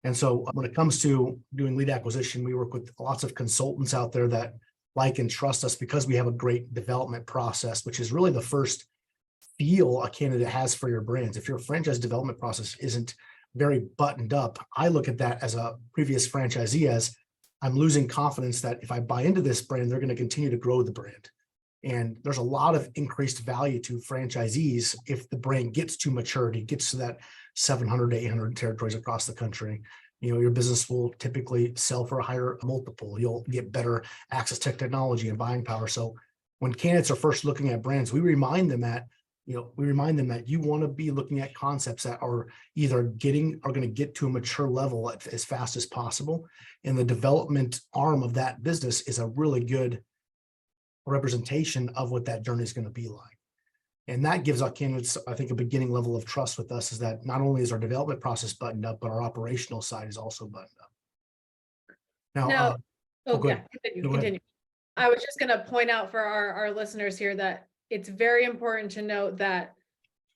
And so when it comes to doing lead acquisition, we work with lots of consultants out there that like and trust us because we have a great development process, which is really the first feel a candidate has for your brands. If your franchise development process isn't very buttoned up, I look at that as a previous franchisee as I'm losing confidence that if I buy into this brand, they're going to continue to grow the brand. And there's a lot of increased value to franchisees if the brand gets to maturity, gets to that 700 to 800 territories across the country. Your business will typically sell for a higher multiple. You'll get better access to technology and buying power. So when candidates are first looking at brands, we remind them that you want to be looking at concepts that are either going to get to a mature level as fast as possible. And the development arm of that business is a really good representation of what that journey is going to be like. And that gives our candidates, I think, a beginning level of trust with us, is that not only is our development process buttoned up, but our operational side is also buttoned up. Now, continue. I was just going to point out for our listeners here that it's very important to note that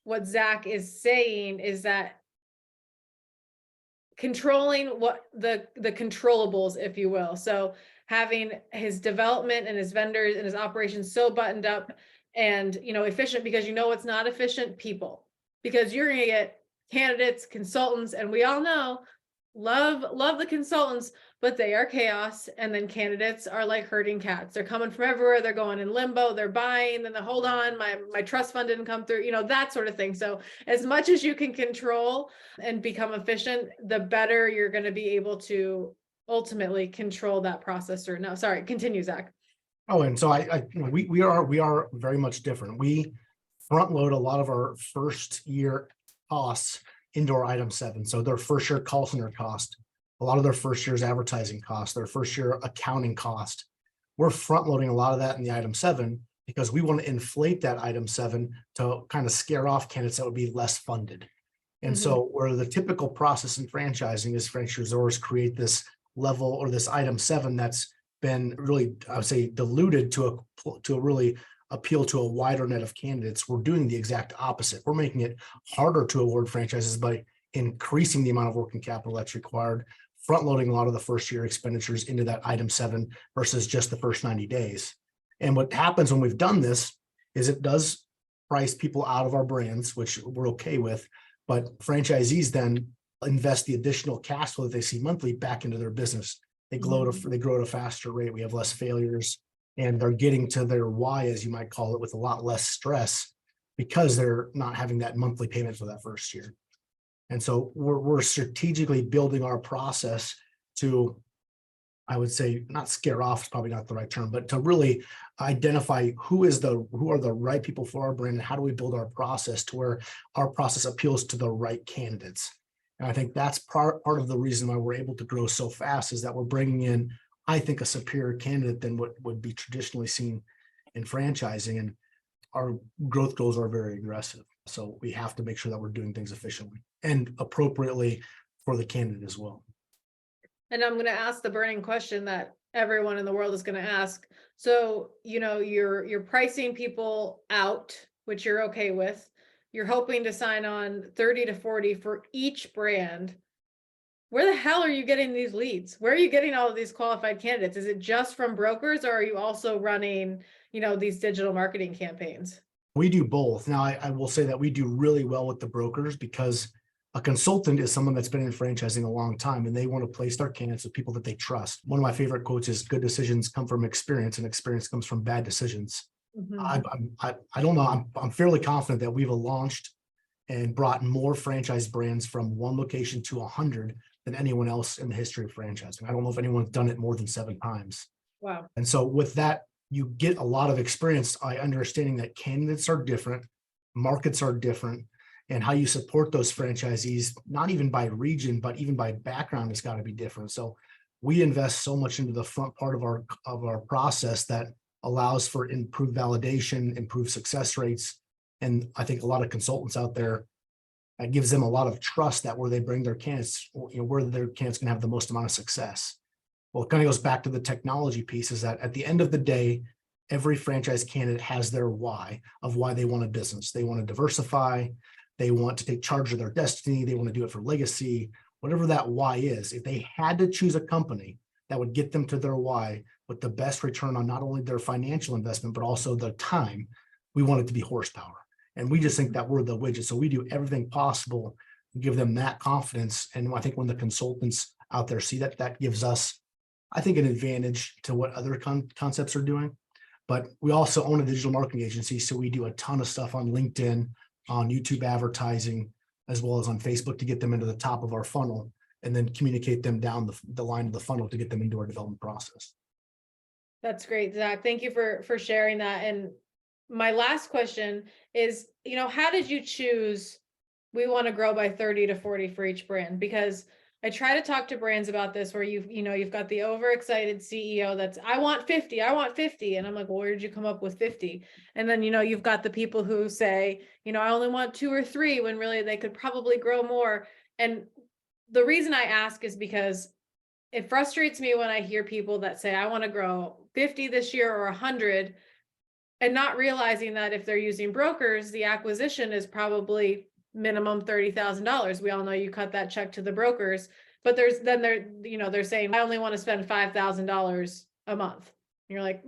what Zach is saying is that controlling what the controllables, if you will. So having his development and his vendors and his operations so buttoned up and, efficient, because it's not efficient people, because you're going to get candidates, consultants, and we all know, love the consultants, but they are chaos. And then candidates are like herding cats. They're coming from everywhere. They're going in limbo. They're buying, then they hold on, my trust fund didn't come through, that sort of thing. So as much as you can control and become efficient, the better you're going to be able to ultimately control that process. Or no, sorry, continue, Zach. Oh, and so we are very much different. We front load a lot of our first year costs into our item 7. So their first year call center cost, a lot of their first year's advertising cost, their first year accounting cost. We're front loading a lot of that in the item 7 because we want to inflate that item 7 to kind of scare off candidates that would be less funded. And so where the typical process in franchising is franchisors create this level or this item 7 that's been really, I would say, diluted to really appeal to a wider net of candidates. We're doing the exact opposite. We're making it harder to award franchises by increasing the amount of working capital that's required, front loading a lot of the first year expenditures into that item 7 versus just the first 90 days. And what happens when we've done this is it does price people out of our brands, which we're okay with, but franchisees then invest the additional cash flow that they see monthly back into their business. They grow at a faster rate. We have less failures, and they're getting to their why, as you might call it, with a lot less stress because they're not having that monthly payment for that first year. And so we're strategically building our process to, I would say, not scare off is probably not the right term, but to really identify who are the right people for our brand, and how do we build our process to where our process appeals to the right candidates. And I think that's part of the reason why we're able to grow so fast, is that we're bringing in, I think, a superior candidate than what would be traditionally seen in franchising. And our growth goals are very aggressive. So we have to make sure that we're doing things efficiently and appropriately for the candidate as well. And I'm going to ask the burning question that everyone in the world is going to ask. So, you're pricing people out, which you're okay with. You're hoping to sign on 30 to 40 for each brand. Where the hell are you getting these leads? Where are you getting all of these qualified candidates? Is it just from brokers, or are you also running, these digital marketing campaigns? We do both. Now, I will say that we do really well with the brokers, because a consultant is someone that's been in franchising a long time, and they want to place their candidates with people that they trust. One of my favorite quotes is, good decisions come from experience, and experience comes from bad decisions. I don't know. I'm fairly confident that we've launched and brought more franchise brands from one location to 100 than anyone else in the history of franchising. I don't know if anyone's done it more than 7 times. Wow. And so with that, you get a lot of experience by understanding that candidates are different, markets are different, and how you support those franchisees, not even by region, but even by background, has got to be different. So we invest so much into the front part of our process that allows for improved validation, improved success rates. And I think a lot of consultants out there, that gives them a lot of trust that where they bring their candidates, where their candidates can have the most amount of success. Well, it kind of goes back to the technology piece, is that at the end of the day, every franchise candidate has their why of why they want a business. They want to diversify. They want to take charge of their destiny. They want to do it for legacy, whatever that why is. If they had to choose a company that would get them to their why with the best return on not only their financial investment, but also the time, we want it to be Horsepower. And we just think that we're the widget. So we do everything possible to give them that confidence. And I think when the consultants out there see that, that gives us, I think, an advantage to what other concepts are doing. But we also own a digital marketing agency. So we do a ton of stuff on LinkedIn, on YouTube advertising, as well as on Facebook, to get them into the top of our funnel, and then communicate them down the line of the funnel to get them into our development process. That's great, Zach. Thank you for sharing that. And my last question is, how did you choose, we want to grow by 30 to 40 for each brand? Because I try to talk to brands about this, where you've got the overexcited CEO that's, I want 50. And I'm like, well, where did you come up with 50? And then, you've got the people who say, I only want 2 or 3, when really they could probably grow more. And the reason I ask is because it frustrates me when I hear people that say, I want to grow 50 this year or 100, and not realizing that if they're using brokers, the acquisition is probably minimum $30,000. We all know you cut that check to the brokers, but they're saying, I only want to spend $5,000 a month. And you're like,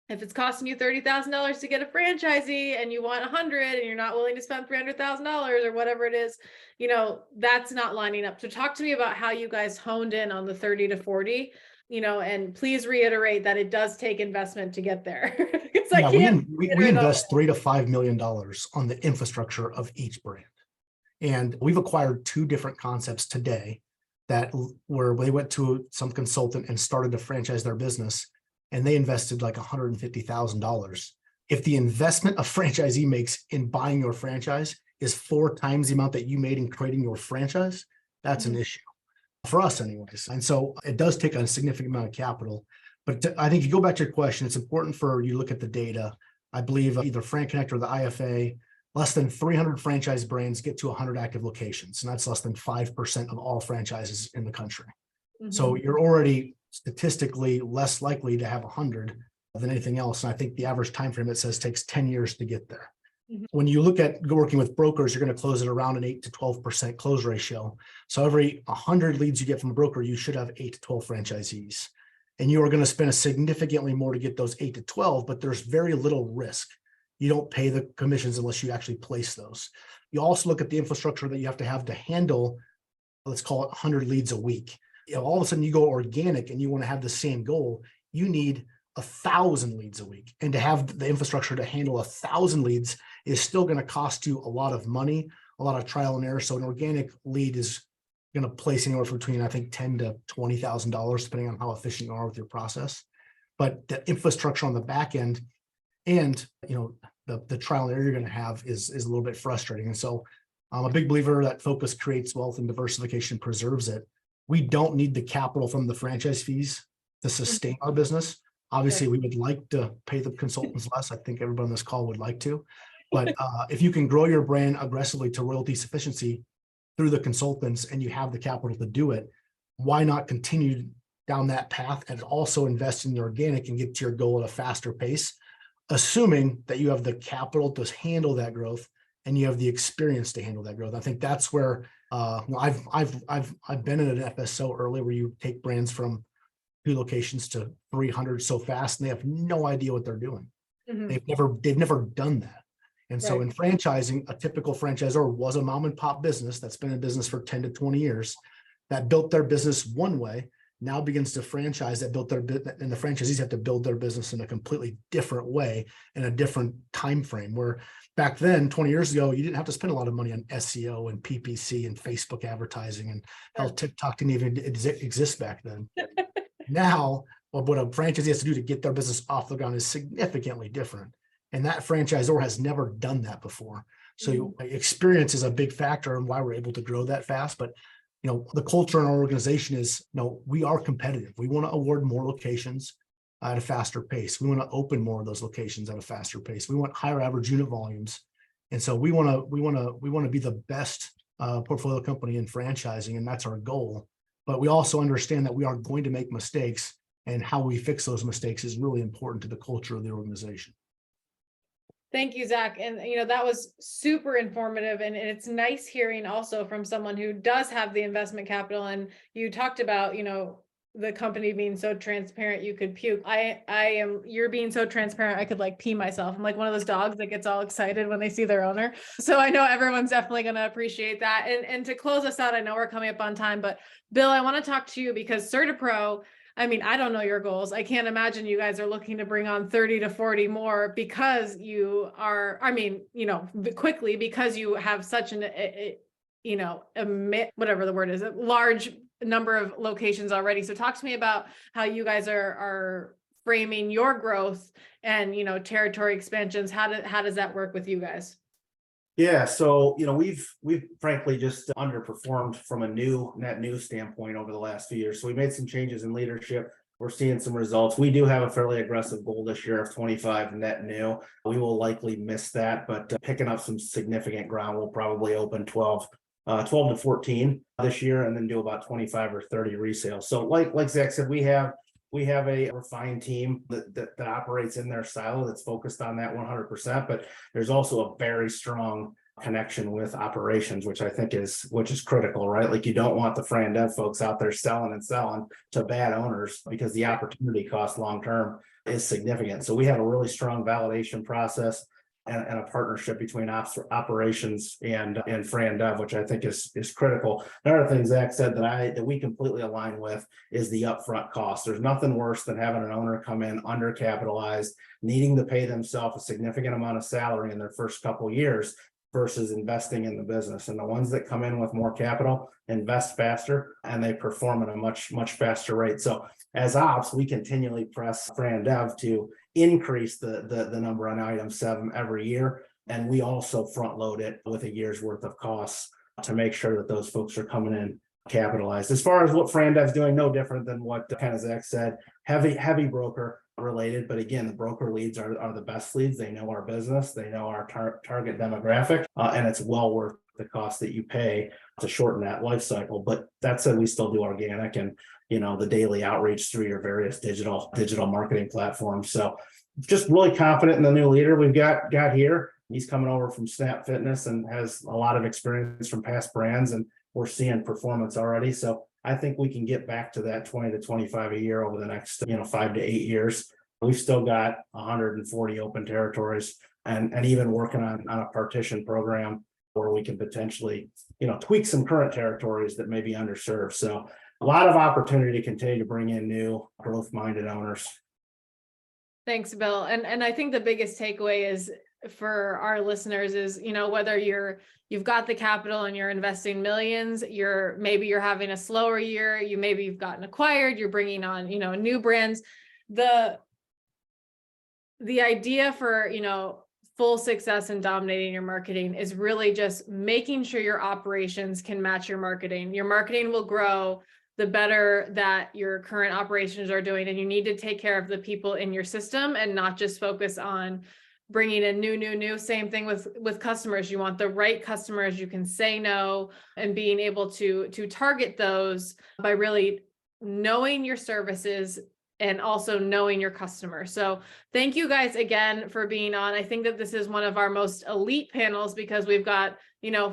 if it's costing you $30,000 to get a franchisee, and you want 100, and you're not willing to spend $300,000 or whatever it is, that's not lining up. So talk to me about how you guys honed in on the 30 to 40, and please reiterate that it does take investment to get there. We invest $3 to $5 million on the infrastructure of each brand. And we've acquired 2 different concepts today where they went to some consultant and started to franchise their business, and they invested like $150,000. If the investment a franchisee makes in buying your franchise is 4 times the amount that you made in creating your franchise, that's an issue for us anyways. And so it does take a significant amount of capital. But I think if you go back to your question, it's important for you to look at the data. I believe either FranConnect or the IFA, less than 300 franchise brands get to 100 active locations. And that's less than 5% of all franchises in the country. So you're already statistically less likely to have 100 than anything else. And I think the average time frame, it says, takes 10 years to get there. When you look at working with brokers, you're going to close at around an 8 to 12% close ratio. So every 100 leads you get from a broker, you should have 8 to 12 franchisees. And you are going to spend significantly more to get those 8 to 12, but there's very little risk. You don't pay the commissions unless you actually place those. You also look at the infrastructure that you have to handle, let's call it 100 leads a week. All of a sudden you go organic and you want to have the same goal, you need 1,000 leads a week. And to have the infrastructure to handle 1,000 leads is still going to cost you a lot of money, a lot of trial and error. So an organic lead is going to place anywhere between, I think, $10,000 to $20,000, depending on how efficient you are with your process. But the infrastructure on the back end and, the trial and error you're going to have is a little bit frustrating. And so I'm a big believer that focus creates wealth and diversification preserves it. We don't need the capital from the franchise fees to sustain our business. Obviously, we would like to pay the consultants less. I think everybody on this call would like to. But if you can grow your brand aggressively to royalty sufficiency through the consultants and you have the capital to do it, why not continue down that path and also invest in the organic and get to your goal at a faster pace, assuming that you have the capital to handle that growth and you have the experience to handle that growth. I think that's where I've been in an FSO early where you take brands from 2 locations to 300 so fast and they have no idea what they're doing. They've never done that. And so in franchising, a typical franchisor was a mom and pop business that's been in business for 10 to 20 years that built their business one way, now begins to franchise that built their business, and the franchisees have to build their business in a completely different way in a different time frame. Where back then, 20 years ago, you didn't have to spend a lot of money on SEO and PPC and Facebook advertising, and hell, TikTok didn't even exist back then. Now, what a franchisee has to do to get their business off the ground is significantly different. And that franchisor has never done that before. So experience is a big factor in why we're able to grow that fast. But the culture in our organization is, we are competitive. We want to award more locations at a faster pace. We want to open more of those locations at a faster pace. We want higher average unit volumes. And so we want to be the best portfolio company in franchising, and that's our goal. But we also understand that we are going to make mistakes, and how we fix those mistakes is really important to the culture of the organization. Thank you, Zach. And, that was super informative. And it's nice hearing also from someone who does have the investment capital. And you talked about, the company being so transparent, you could puke. You're being so transparent, I could pee myself. I'm like one of those dogs that gets all excited when they see their owner. So I know everyone's definitely going to appreciate that. And to close us out, I know we're coming up on time, but Bill, I want to talk to you because CertaPro, I don't know your goals. I can't imagine you guys are looking to bring on 30 to 40 more because you are, quickly, because you have such whatever the word is, a large number of locations already. So talk to me about how you guys are framing your growth and, territory expansions. How does that work with you guys? Yeah, so we've frankly just underperformed from a net new standpoint over the last few years. So we made some changes in leadership. We're seeing some results. We do have a fairly aggressive goal this year of 25 net new. We will likely miss that, but picking up some significant ground. We'll probably open 12 to 14 this year, and then do about 25 or 30 resales. So like Zach said, we have a refined team that operates in their silo that's focused on that 100%, but there's also a very strong connection with operations, which I think is critical, right? You don't want the Fran Dev folks out there selling to bad owners, because the opportunity cost long-term is significant. So we have a really strong validation process and a partnership between operations and Fran Dev, which I think is critical. Another thing Zach said that we completely align with is the upfront cost. There's nothing worse than having an owner come in undercapitalized, needing to pay themselves a significant amount of salary in their first couple of years versus investing in the business. And the ones that come in with more capital invest faster, and they perform at a much faster rate. So as ops, we continually press Fran Dev to increase the number on item 7 every year. And we also front load it with a year's worth of costs to make sure that those folks are coming in capitalized. As far as what Fran Dev's doing, no different than what kind of Zach said, heavy broker related. But again, the broker leads are the best leads. They know our business, they know our target demographic, and it's well worth the cost that you pay to shorten that life cycle. But that said, we still do organic and the daily outreach through your various digital marketing platforms. So just really confident in the new leader we've got here. He's coming over from Snap Fitness and has a lot of experience from past brands, and we're seeing performance already. So I think we can get back to that 20 to 25 a year over the next, 5 to 8 years. We've still got 140 open territories, and even working on a partition program where we can potentially, tweak some current territories that may be underserved. So a lot of opportunity to continue to bring in new growth-minded owners. Thanks, Bill. And I think the biggest takeaway is for our listeners is, whether you've got the capital and you're investing millions, maybe you're having a slower year, you've gotten acquired, you're bringing on, new brands. The idea for, full success in dominating your marketing is really just making sure your operations can match your marketing. Your marketing will grow the better that your current operations are doing, and you need to take care of the people in your system and not just focus on bringing in new. Same thing with customers. You want the right customers. You can say no, and being able to target those by really knowing your services and also knowing your customer. So thank you guys again for being on. I think that this is one of our most elite panels because we've got,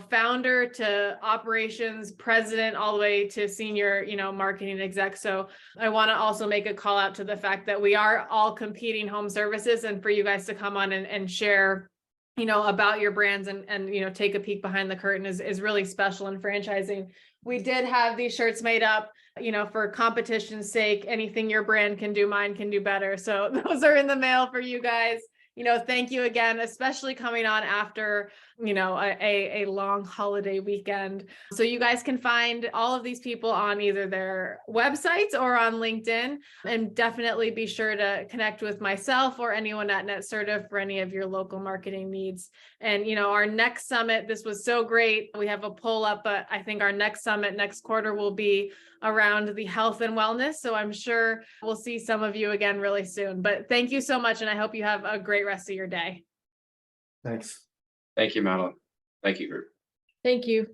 founder to operations president, all the way to senior, marketing exec. So I want to also make a call out to the fact that we are all competing home services, and for you guys to come on and share, about your brands and take a peek behind the curtain is really special in franchising. We did have these shirts made up, for competition's sake. Anything your brand can do, mine can do better. So those are in the mail for you guys. Thank you again, especially coming on after, a long holiday weekend. So you guys can find all of these people on either their websites or on LinkedIn, and definitely be sure to connect with myself or anyone at Netsertive for any of your local marketing needs. And, our next summit, this was so great. We have a poll up, but I think our next summit next quarter will be around the health and wellness. So I'm sure we'll see some of you again really soon. But thank you so much, and I hope you have a great rest of your day. Thanks. Thank you, Madeleine. Thank you, group. Thank you.